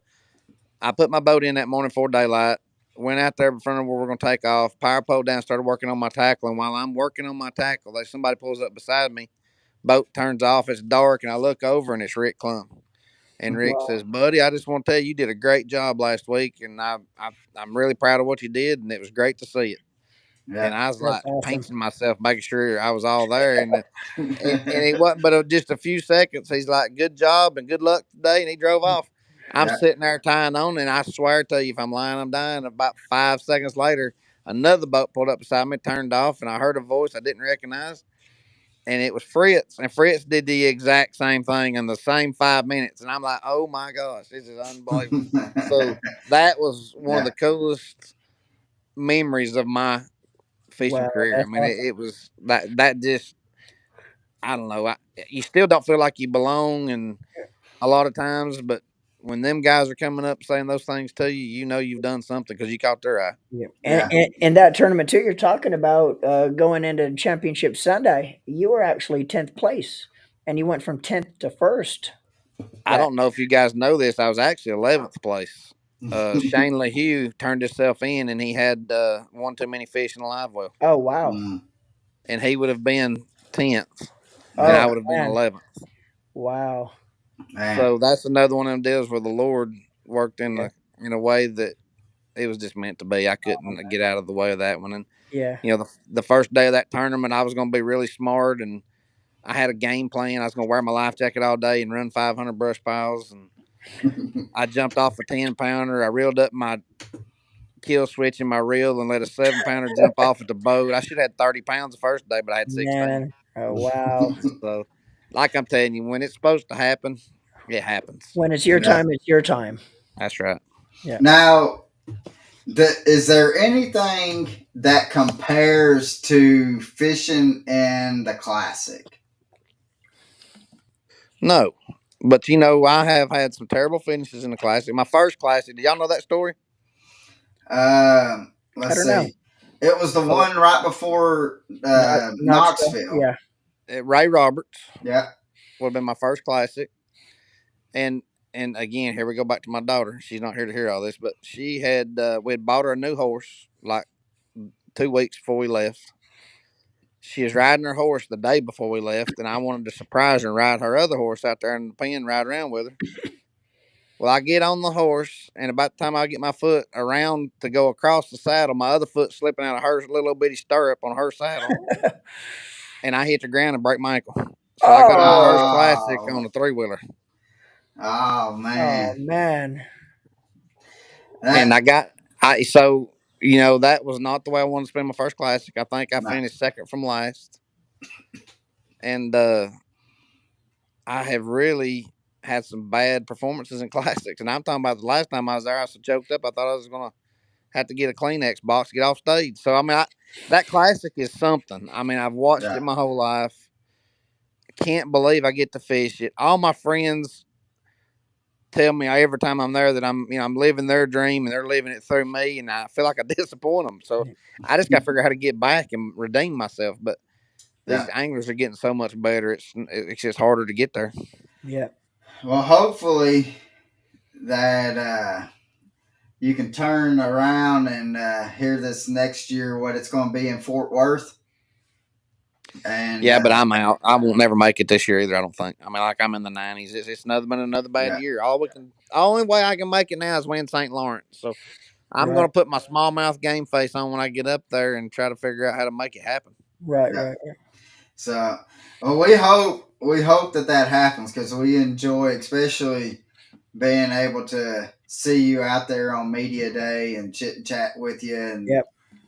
I put my boat in that morning before daylight, went out there in front of where we're going to take off, power pole down, started working on my tackle. And while I'm working on my tackle, somebody pulls up beside me, boat turns off, it's dark, and I look over and it's Rick Clum. And Rick Wow. says, "Buddy, I just want to tell you, you did a great job last week, and I'm really proud of what you did, and it was great to see it." And Yeah. I was That's like awesome. pinching myself, making sure I was all there, and it wasn't but just a few seconds. He's like, "Good job and good luck today," and he drove off. I'm yeah. sitting there tying on, and I swear to you, if I'm lying, I'm dying. About 5 seconds later, another boat pulled up beside me, turned off, and I heard a voice I didn't recognize, and it was Fritz, and Fritz did the exact same thing in the same 5 minutes, and I'm like, oh my gosh, this is unbelievable. So that was one of yeah. the coolest memories of my fishing Wow. career. I That's mean, awesome. it was that just I don't know. You still don't feel like you belong, and a lot of times, but when them guys are coming up saying those things to you, you know you've done something because you caught their eye. Yeah. Yeah. And that tournament too, you're talking about going into Championship Sunday. You were actually 10th place, and you went from 10th to first. I That. don't know if you guys know this. I was actually 11th place. Shane LaHue turned himself in, and he had one too many fish in a live well, Oh wow. Mm, and he would have been 10th, and yeah. I Oh would have been man. 11th. Wow. Man. So that's another one of them deals where the Lord worked Yeah. in a way that it was just meant to be. I couldn't get out of the way of that one. And Yeah. the first day of that tournament, I was going to be really smart, and I had a game plan. I was going to wear my life jacket all day and run 500 brush piles. And I jumped off a 10 pounder. I reeled up my kill switch in my reel and let a 7 pounder jump off at the boat. I should have had 30 pounds the first day, but I had 16. Man. Oh wow. So, like I'm telling you, when it's supposed to happen, it happens. When it's your And yeah. time, it's your time. that's right. Yeah. Now, Is there anything that compares to fishing in the classic? No, but you know, I have had some terrible finishes in the classic. My first classic, do y'all know that story? I Let's don't know. see. It was the Oh, one right before Knoxville. Knoxville. Yeah. Ray Roberts Yeah. would have been my first classic, and again, here we go back to my daughter. She's not here to hear all this, but she had we had bought her a new horse like 2 weeks before we left. She was riding her horse the day before we left, and I wanted to surprise her and ride her other horse out there in the pen, ride around with her. Well, I get on the horse, and about the time I get my foot around to go across the saddle, my other foot slipping out of her little bitty stirrup on her saddle, and I hit the ground and break my ankle. So I go to my first Oh, classic Oh, on a 3-wheeler, oh oh man. man. and That I got I so you know that was not the way I wanted to spend my first classic. I think I no, finished second from last, and I have really had some bad performances in classics. And I'm talking about the last time I was there, I was so choked up, I thought I was gonna have to get a Kleenex box to get off stage. So I mean, that classic is something. I mean, I've watched it yeah, my whole life. I can't believe I get to fish it. All my friends tell me every time I'm there that I'm living their dream and they're living it through me, and I feel like I disappoint them. So I just got to figure out how to get back and redeem myself. But yeah. these anglers are getting so much better. It's just harder to get there. Yeah. Well, hopefully that you can turn around and hear this next year what it's going to be in Fort Worth. And Yeah, but I'm out. I won't never make it this year either. I don't think. I mean, like I'm in the 90s. It's another bad yeah, year. Only way I can make it now is win St. Lawrence. So I'm Right. gonna put my smallmouth game face on when I get up there and try to figure out how to make it happen. Right. yeah. Right. Right. So, well, we hope that happens because we enjoy, especially being able to see you out there on media day and chit and chat with you, Yep.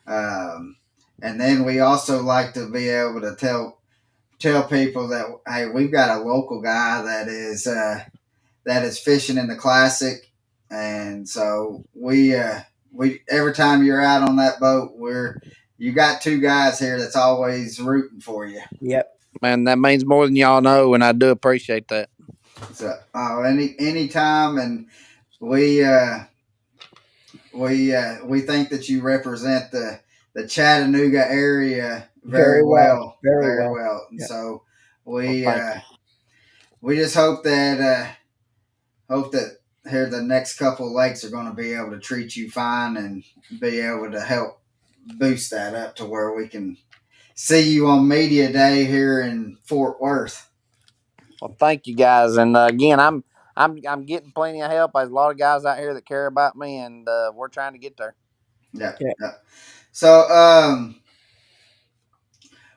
um, and then we also like to be able to tell people that hey, we've got a local guy that is fishing in the classic, and so we every time you're out on that boat, you got two guys here that's always rooting for you. Yep. Man, that means more than y'all know, and I do appreciate that. So any time, and we uh, we think that you represent the Chattanooga area Very very well. well, Very very well. well, and Yeah. so Well, we thank you. we just hope that here the next couple of lakes are going to be able to treat you fine and be able to help boost that up to where we can see you on media day here in Fort Worth. Well, thank you guys. And again, I'm getting plenty of help. There's a lot of guys out here that care about me, and we're trying to get there. Yeah, Yeah. yeah. So,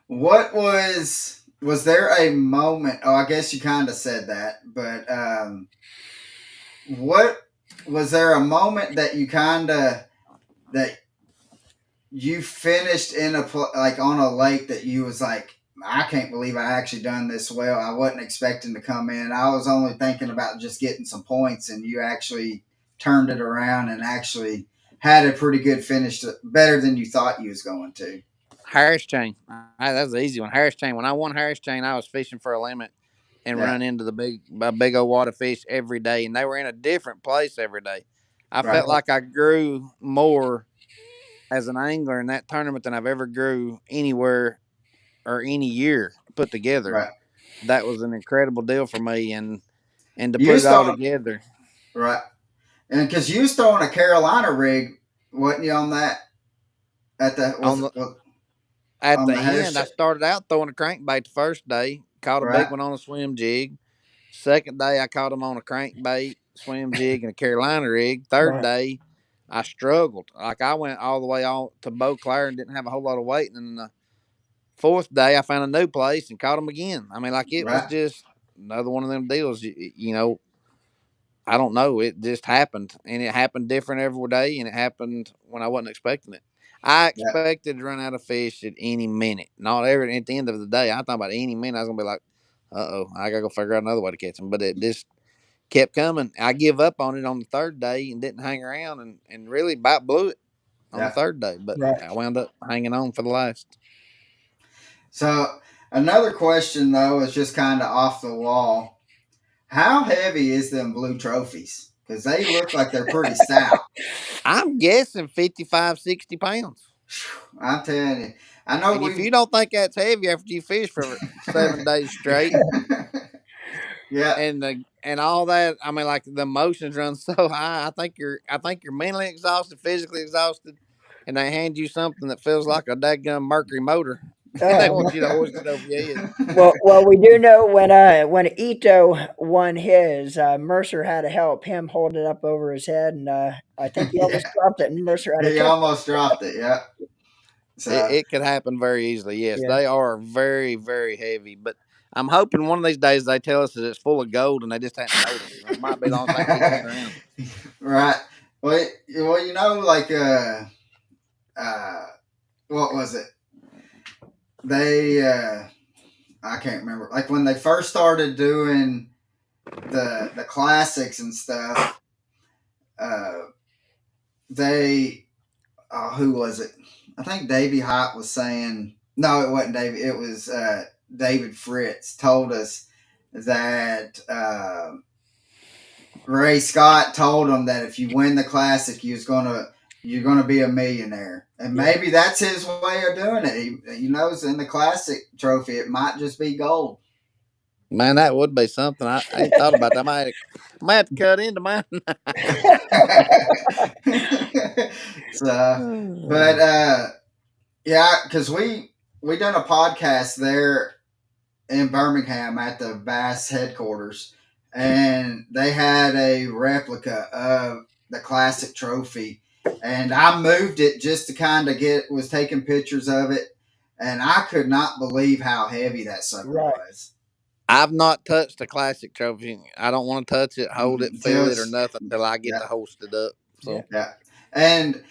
what was there a moment? Oh, I guess you kind of said that, but what was there a moment that you kind of that you finished in like on a lake that you was like, I can't believe I actually done this well. I wasn't expecting to come in. I was only thinking about just getting some points, and you actually turned it around and actually had a pretty good finish, better than you thought you was going to. Harris chain. That's an easy one. Harris chain. When I won Harris chain, I was fishing for a limit and Yeah, run into a big old water fish every day, and they were in a different place every day. I right, felt Right. like I grew more as an angler in that tournament than I've ever grew anywhere or any year put together. right. That was an incredible deal for me, and to You put it was all throwing together. right, and because you was throwing a Carolina rig, wasn't you on that at the On the At on the the Harris? end, I started out throwing a crankbait the first day, caught a big Right, one on a swim jig. Second day, I caught him on a crankbait, swim jig, and a Carolina rig. Third Right. day, I struggled. Like I went all the way on to Beauclair and didn't have a whole lot of weight. And then the fourth day, I found a new place and caught him again. I mean, like it was right, just another one of them deals. You know, I don't know. It just happened, and it happened different every day, and it happened when I wasn't expecting it. I yeah, expected to run out of fish at any minute. Not every at the end of the day. I thought about any minute I was gonna be like, "Uh oh, I gotta go figure out another way to catch them." But it just kept coming. I give up on it on the third day and didn't hang around and really about blew it on the Yeah. third day, but Right. I wound up hanging on for the last. So another question though is just kind of off the wall. How heavy is them blue trophies? Because they look like they're pretty stout. I'm guessing 55, 60 pounds. I'm telling you. I know And if we. you don't think that's heavy after you fish for 7 days straight Yeah. and all that, I mean, like the emotions run so high. I think you're mentally exhausted, physically exhausted, and they hand you something that feels like a daggum Mercury motor, and they Oh, want you to hoist it over your head. well, we do know when Ito won his, Mercer had to help him hold it up over his head, and I think he Yeah. almost dropped it, and Mercer had to He catch almost dropped it. Yeah. It, So it could happen very easily. it. Yes, Yeah. they are very, very heavy. But I'm hoping one of these days they tell us that it's full of gold and they just hadn't noticed. It might be the only thing keeping us around. right. Well, like uh, what was it? They I can't remember. Like when they first started doing the classics and stuff. Uh, they who was it? I think Davey Hott was saying no, it wasn't Davey. It was David Fritz told us that Ray Scott told him that if you win the classic, you're gonna be a millionaire, and Yeah. maybe that's his way of doing it. He knows in the classic trophy it might just be gold. Man, that would be something. I ain't thought about that. I might have to cut into mine. So, but yeah, because we done a podcast there in Birmingham at the Bass headquarters, and they had a replica of the classic trophy, and I moved it just to kind of was taking pictures of it, and I could not believe how heavy that sucker Right. was. I've not touched a classic trophy. I don't want to touch it, hold it, feel it, or Just nothing until I get yeah, to host it up. Yeah. So yeah, and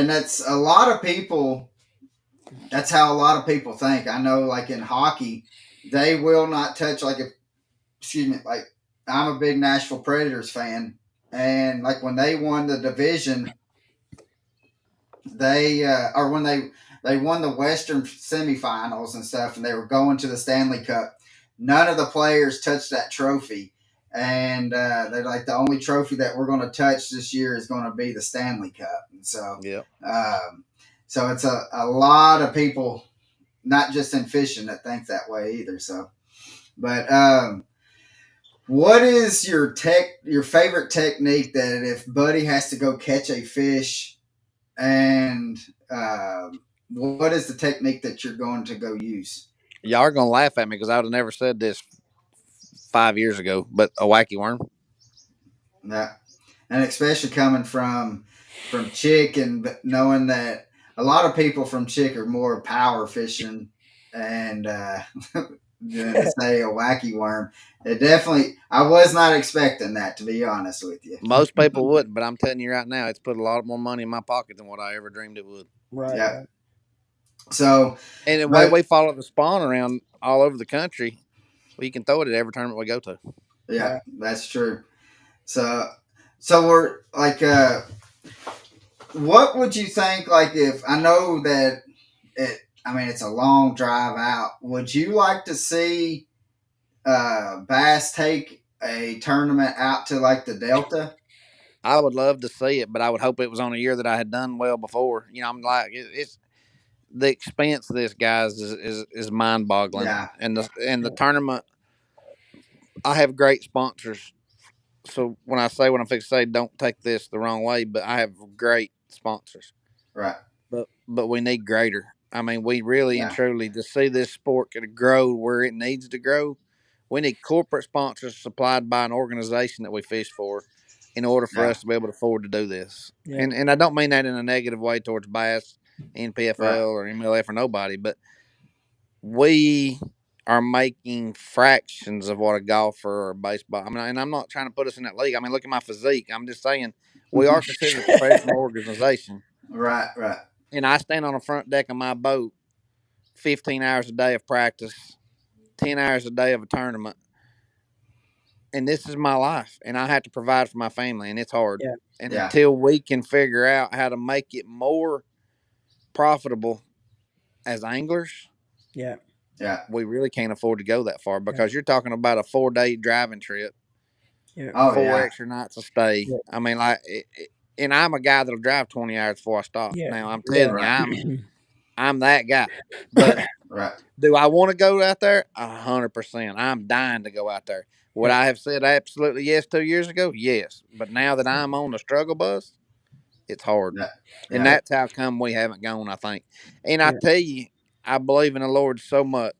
that's a lot of people. That's how a lot of people think. I know, like in hockey, they will not touch like if excuse me, like I'm a big Nashville Predators fan, and like when they won the division, they or when they won the Western semifinals and stuff, and they were going to the Stanley Cup. None of the players touched that trophy, and they're like the only trophy that we're going to touch this year is going to be the Stanley Cup, and yeah, um, so it's a lot of people, not just in fishing, that think that way either. So, but what is your favorite technique that if Buddy has to go catch a fish and what is the technique that you're going to go use? y'all are gonna laugh at me because I would have never said this 5 years ago. But a wacky worm. Yeah, and especially coming from Chick and knowing that a lot of people from Chick are more power fishing and than to say a wacky worm. It definitely, I was not expecting that to be honest with you. Most people wouldn't, but I'm telling you right now, it's put a lot more money in my pocket than what I ever dreamed it would. Right. Yeah. Right. So, And the way but we follow the spawn around all over the country, we can throw it at every tournament we go to. yeah, Right. that's true. So, we're like, what would you think? Like, if I know that it, I mean, it's a long drive out. Would you like to see Bass take a tournament out to like the Delta? I would love to see it, but I would hope it was on a year that I had done well before. I'm like, it's the expense of this, guys, is mind boggling. Yeah, And the tournament, I have great sponsors. So when I'm fixing to say, don't take this the wrong way, but I have great sponsors. right. But we need greater. I mean, we really and Yeah, truly to see this sport could grow where it needs to grow. We need corporate sponsors supplied by an organization that we fish for, in order for yeah, us to be able to afford to do this. Yeah. And I don't mean that in a negative way towards Bass, right. NPFL, or MLF or nobody, but we are making fractions of what a golfer or baseball. I mean, and I'm not trying to put us in that league. I mean, look at my physique. I'm just saying we are considered a professional organization. Right, right. And I stand on the front deck of my boat 15 hours a day of practice, 10 hours a day of a tournament. and this is my life, and I have to provide for my family, and it's hard. Yeah. And Yeah. until we can figure out how to make it more profitable as anglers, Yeah. Yeah. we really can't afford to go that far Yeah. because you're talking about a 4 day driving trip, Yeah. Oh four yeah. extra nights of stay. Yeah. I mean, like, and I'm a guy that'll drive 20 hours before I stop. Yeah. Now I'm Yeah. telling you, Right. I'm that guy. But Right. do I want to go out there? 100%. I'm dying to go out there. Would Yeah. I have said absolutely yes 2 years ago? Yes. But now that I'm on the struggle bus, it's hard. Yeah. And Yeah. Yeah. that's how come we haven't gone, I think. And I Yeah. tell you, I believe in the Lord so much.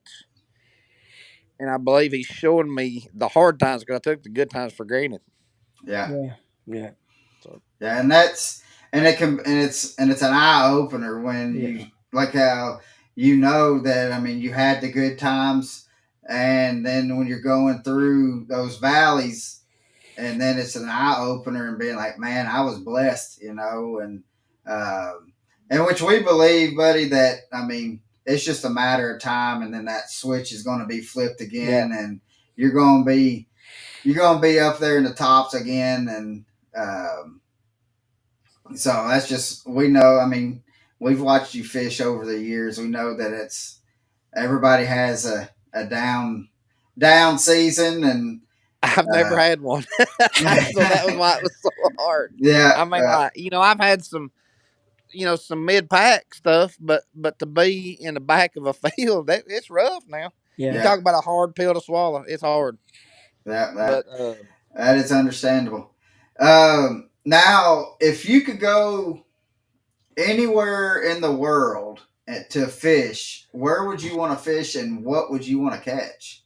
And I believe He's showing me the hard times because I took the good times for granted. Yeah. Yeah. Yeah. So Yeah. And that's and it can and it's an eye opener when Yeah. you like how you know that I mean you had the good times, and then when you're going through those valleys, and then it's an eye opener and being like, man, I was blessed, and which we believe, buddy, that I mean, it's just a matter of time, and then that switch is going to be flipped Yeah. again, and you're going to be you're going to be up there in the tops again, and so that's just we know. I mean, we've watched you fish over the years. We know that it's everybody has a down season, and I've never uh, had one. So that was why it was so hard. yeah, I mean, like, I've had some, some mid pack stuff, but to be in the back of a field, that it's rough now. You Yeah. yeah, talk about a hard pill to swallow. It's hard. that that But that is understandable. Now, if you could go anywhere in the world to fish, where would you want to fish, and what would you want to catch?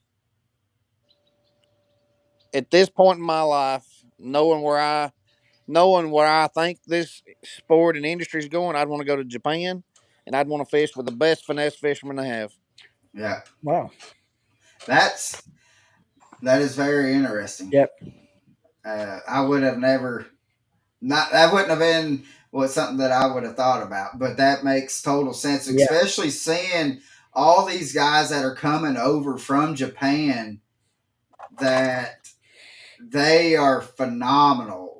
at this point in my life, knowing where I think this sport and industry is going, I'd want to go to Japan, and I'd want to fish with the best finesse fishermen they have. Yeah, Wow. that's that is very interesting. Yep. I would have never not that wouldn't have been something that I would have thought about, but that makes total sense, Yeah. especially seeing all these guys that are coming over from Japan that they are phenomenal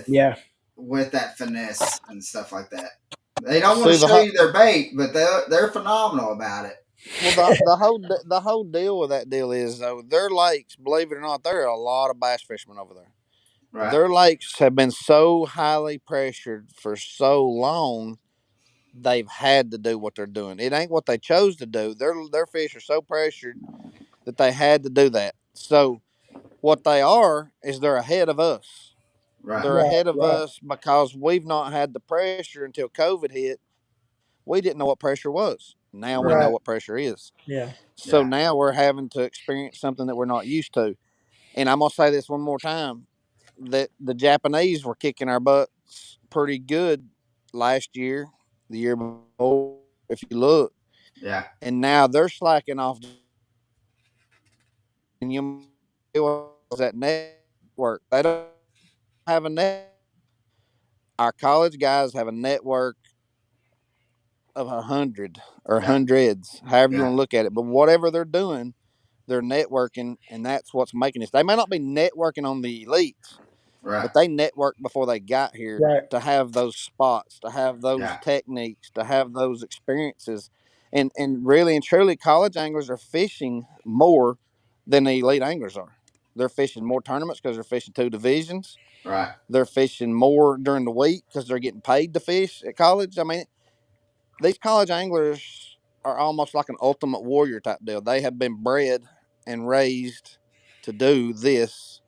Yeah. with that finesse and stuff like that. They don't want See to the show you their bait, but they're phenomenal about it. Well, the whole deal with that deal is though their lakes, believe it or not, there are a lot of bass fishermen over there. Right, Their lakes have been so highly pressured for so long, they've had to do what they're doing. It ain't what they chose to do. Their fish are so pressured that they had to do that. So what they are is they're ahead of us. right, They're Right. ahead of Right. us because we've not had the pressure until COVID hit. We didn't know what pressure was. Now we right. know Right. what pressure is. Yeah. So Yeah, now we're having to experience something that we're not used to. And I'm gonna say this one more time: that the Japanese were kicking our butts pretty good last year, the year before, if you look, yeah, and now they're slacking off. And you that network. They don't have a net. Our college guys have a network of 100 or yeah, hundreds, however you yeah. want to look at it. But whatever they're doing, they're networking, and that's what's making this. They may not be networking on the elites, Right, but they networked before they got here Right. to have those spots, to have those yeah, techniques, to have those experiences. And really and truly, college anglers are fishing more than the elite anglers are. They're fishing more tournaments because they're fishing two divisions. right, They're fishing more during the week because they're getting paid to fish at college. I mean, these college anglers are almost like an ultimate warrior type deal. They have been bred and raised to do this,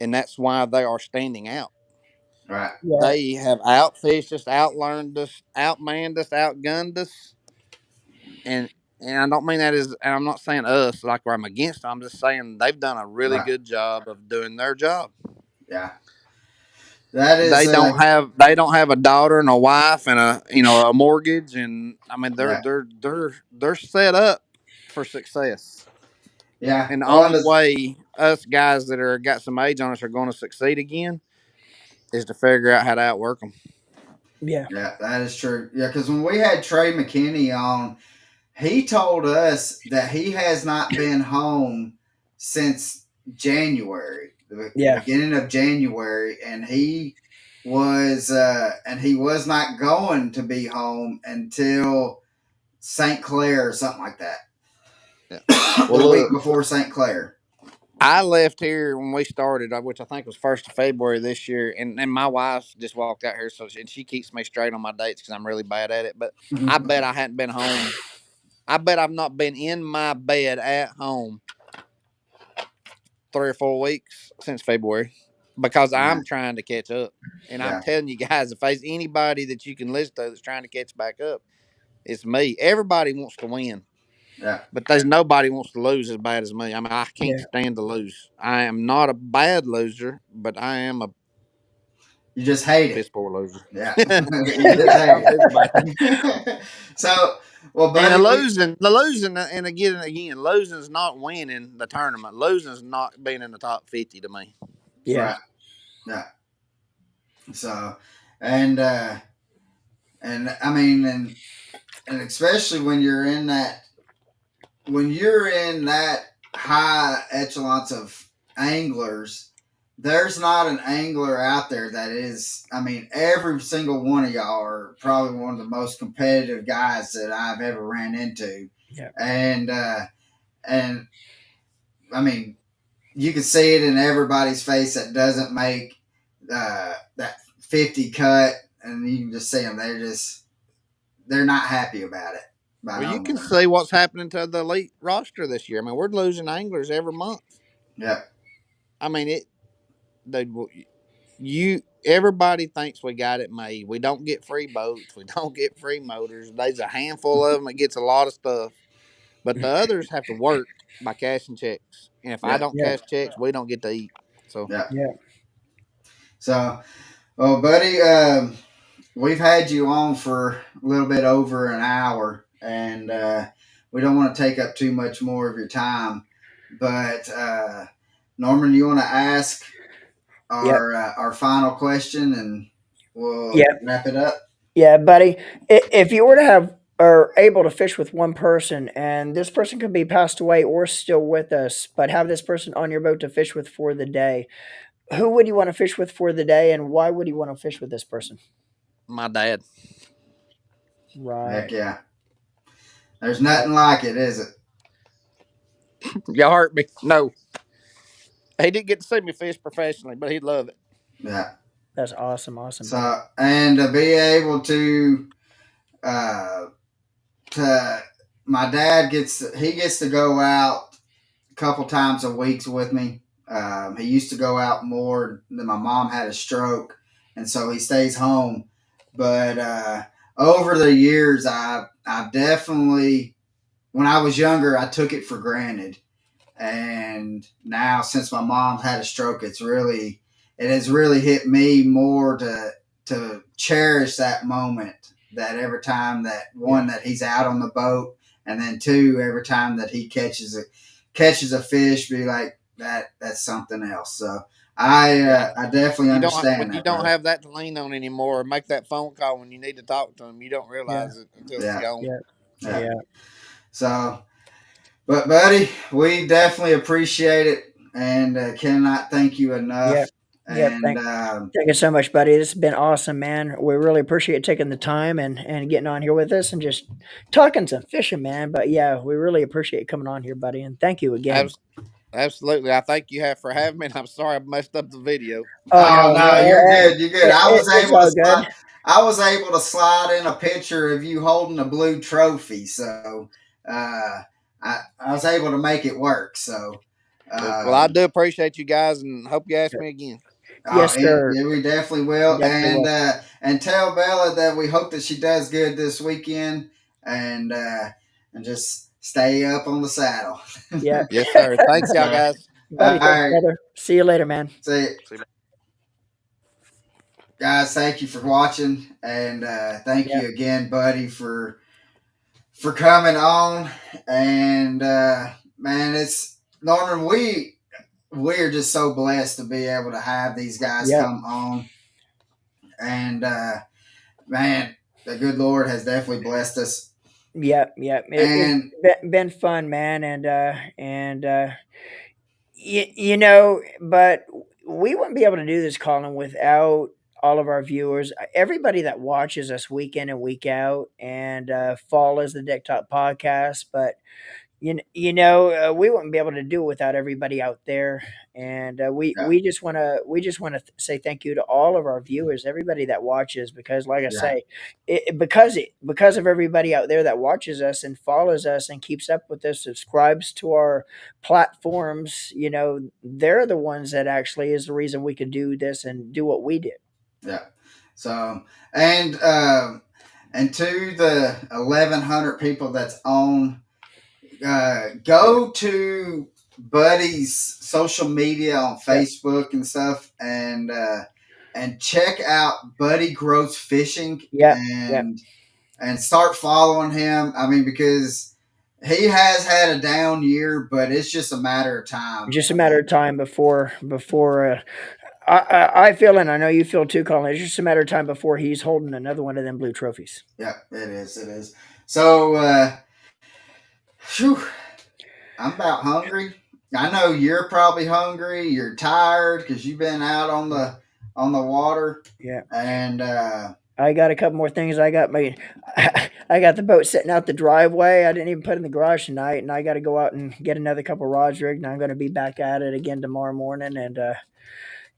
and that's why they are standing out. right. Right. They have outfished us, outlearned us, outmanned us, outgunned us, and I don't mean that as, and I'm not saying us like where I'm against them. I'm just saying they've done a really Right. good job of doing their job. Yeah. That is, They don't have a daughter and a wife and a mortgage, and I mean they're yeah, they're they're they're set up for success. yeah. And the Well, only way us guys that are got some age on us are going to succeed again is to figure out how to outwork them. Yeah. yeah, that is true. Yeah, because when we had Trey McKinney on, he told us that he has not been home since January. the Yeah. beginning of January, and he was not going to be home until St. Clair or something like that. Yeah. Well, The week look, before St. Clair. I left here when we started, which I think was 1st of February this year, and my wife just walked out here, and she keeps me straight on my dates because I'm really bad at it. But I bet I hadn't been home. I bet I've not been in my bed at home 3 or 4 weeks since February because Yeah, I'm trying to catch up. And I'm yeah, telling you guys, if there's anybody that you can listen to that's trying to catch back up, it's me. Everybody wants to win, yeah. but there's nobody wants to lose as bad as me. I mean, I can't Yeah. stand to lose. I am not a bad loser, but I am a You just hate piss it. poor loser. Yeah, you just Yeah, hate it's bad. it. So, well, And buddy, we the losing, and again, losing is not winning the tournament. Losing is not being in the top 50 to me. Yeah. right, yeah. So, and uh, and I mean, and especially when you're in that high echelons of anglers, there's not an angler out there that is. I mean, every single one of y'all are probably one of the most competitive guys that I've ever ran into, Yeah. And I mean, you can see it in everybody's face that doesn't make that 50 cut, and you can just see them. They're not happy about it by Well, no you can means. see what's happening to the elite roster this year. I mean, we're losing anglers every month. Yeah, I mean, they you everybody thinks we got it made. We don't get free boats. We don't get free motors. There's a handful of them that gets a lot of stuff, but the others have to work by cashing checks. And if I yeah, don't Yeah. cash checks, we don't get to eat. So yeah. Yeah. So, well, buddy, we've had you on for a little bit over an hour, and we don't want to take up too much more of your time. But Norman, you want to ask Yeah. our final question, and we'll Yeah. wrap it up. Yeah, buddy. If you were to have or able to fish with one person, and this person could be passed away or still with us, but have this person on your boat to fish with for the day, who would you want to fish with for the day, and why would you want to fish with this person? my dad, Heck Right. yeah, there's Right. nothing like it, is it? y'all hurt me. No, he didn't get to see me fish professionally, but he'd love it. Yeah. That's awesome. Awesome, buddy. So, and to be able uh, to my dad gets to go out a couple times a week with me. He used to go out more. Then my mom had a stroke, and so he stays home. But over the years, I definitely, when I was younger, I took it for granted, and now since my mom had a stroke, it has really hit me more to cherish that moment. That every time that Yeah. one that he's out on the boat, and then two every time that he catches a fish, be like that's something else. So Yeah, I definitely you don't when understand you that, don't brother. have that to lean on anymore. Make that phone call when you need to talk to them. You don't Yeah. realize it until it's Yeah, gone. Yeah. yeah. Yeah. So, but buddy, we definitely appreciate it, and cannot thank you Yeah. enough. Yeah. And Thank you so much, buddy. This has been awesome, man. We really appreciate taking the time and getting on here with us and just talking some fishing, man. But yeah, we really appreciate coming on here, buddy. And thank you again. Abs- Absolutely. I thank you for having me. And I'm sorry I messed up the video. Oh no, oh no, no, you're good. You're good. it's all good. I was able to slide in a picture of you holding a blue trophy. So uh, I was able to make it work. So Well, I um, do appreciate you guys and hope you ask me again. Yes, sir. yeah, we definitely We will. definitely will. And tell Bella that we hope that she does good this weekend, and just stay up on the saddle. Yeah. Yes, sir. Thanks, y'all So, guys. all Buddy, thanks, right. brother. See you later, man. See, See you. guys, thank you for watching, and thank Yeah. you again, buddy, for coming on. And man, it's Norman. We're just so blessed to be able to have these guys Yeah. come on, and man, the good Lord has definitely blessed us. Yeah. Yeah. And Been fun, man. And you know, but we wouldn't be able to do this, Colin, without all of our viewers, everybody that watches us week in and week out, and follows the Dick Talk podcast. But we wouldn't be able to do it without everybody out there, and we Yeah, we just want to say thank you to all of our viewers, everybody that watches, because, like I yeah, say, because of everybody out there that watches us and follows us and keeps up with us, subscribes to our platforms. They're the ones that actually is the reason we could do this and do what we did. yeah. So and and to the 1,100 people that's on, go to Buddy's social media on Yeah, Facebook and stuff, and check out Buddy Grows Fishing, yeah, yeah. and start following him. I mean, because he has had a down year, but it's just a matter of time. Just a I matter of mean, time before I feel, and I know you feel too, Colin. It's just a matter of time before he's holding another one of them blue trophies. yeah, it is. It is. So, whew, I'm about hungry. I know you're probably hungry. You're tired because you've been out on the water, Yeah, and I got a couple more things. I got the boat sitting out the driveway. I didn't even put in the garage tonight, and I got to go out and get another couple rods rigged. And I'm going to be back at it again tomorrow morning.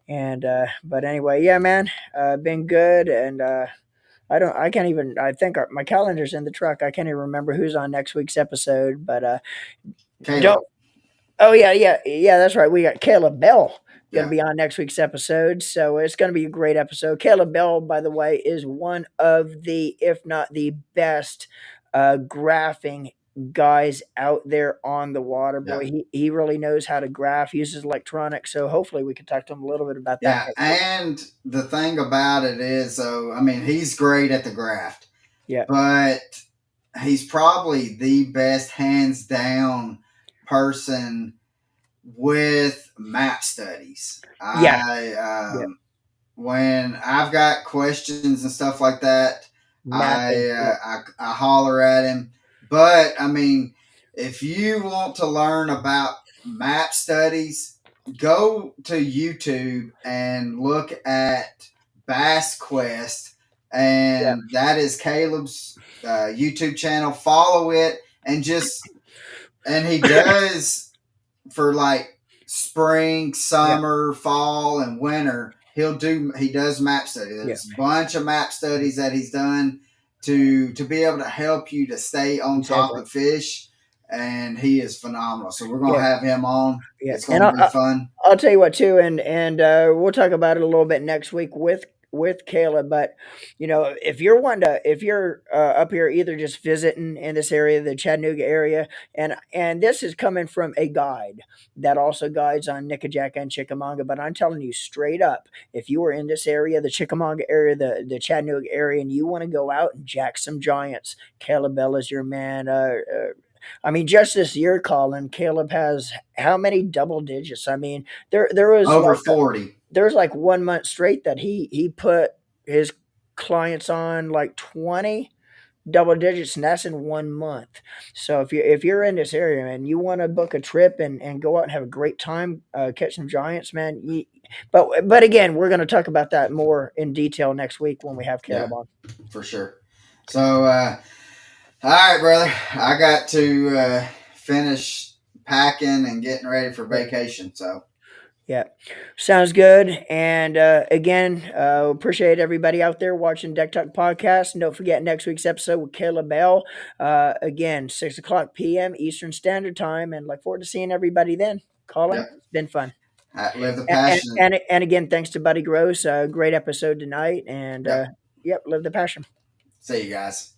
But anyway, yeah, man, been good, and I can't even. I think my calendar's in the truck. I can't even remember who's on next week's episode, but Caleb, don't. Oh yeah, yeah, yeah. That's right. We got Caleb Bell going to yeah, be on next week's episode, so it's going to be a great episode. Caleb Bell, by the way, is one of the, if not the best, graphing guys out there on the water. yeah. Boy, he really knows how to graph, uses electronics. So hopefully we can talk to him a little bit about that Yeah, next week. and the thing about it is, though, I mean, he's great at the graft, Yeah, but he's probably the best, hands down, person with map studies. yeah, I yeah. When I've got questions and stuff like that, Mapping. Yeah, I holler at him. But I mean, if you want to learn about map studies, go to YouTube and look at Bass Quest, yeah, and that is Caleb's YouTube channel. Follow it, and he does for like spring, yeah, summer, fall, and winter. He does map study. yeah. There's a bunch of map studies that he's done to be able to help you to stay on top Exactly. of fish, and he is phenomenal. So we're gonna Yeah, have him on. yeah. It's And gonna be fun. I'll tell you what too, and we'll talk about it a little bit next week with Caleb. But if you're up here either just visiting in this area, the Chattanooga area, and this is coming from a guide that also guides on Nickajack and Chickamauga. But I'm telling you straight up, if you are in this area, the Chickamauga area, the Chattanooga area, and you want to go out and jack some giants, Caleb Bell is your man. I mean, just this year, Colin, Caleb has how many double digits? I mean, there was Over like 40. there was like 1 month straight that he put his clients on like 20 double digits, and that's in 1 month. So if you're in this area and you want to book a trip and go out and have a great time catching giants, man. But again, we're going to talk about that more in detail next week when we have Yeah, Caleb on. for sure. So, all right, brother. I got to finish packing and getting ready for Yeah. vacation. So, Yeah, sounds good. And again, appreciate everybody out there watching Deck Talk Podcast. And don't forget next week's episode with Caleb Bell. Again, 6 o'clock p.m. Eastern Standard Time. And look forward to seeing everybody then. Colin, yep. it's been fun. I live the And, and, passion. and, and again, thanks to Buddy Gross. Great episode tonight. And Yep. yep, live the passion. See you guys.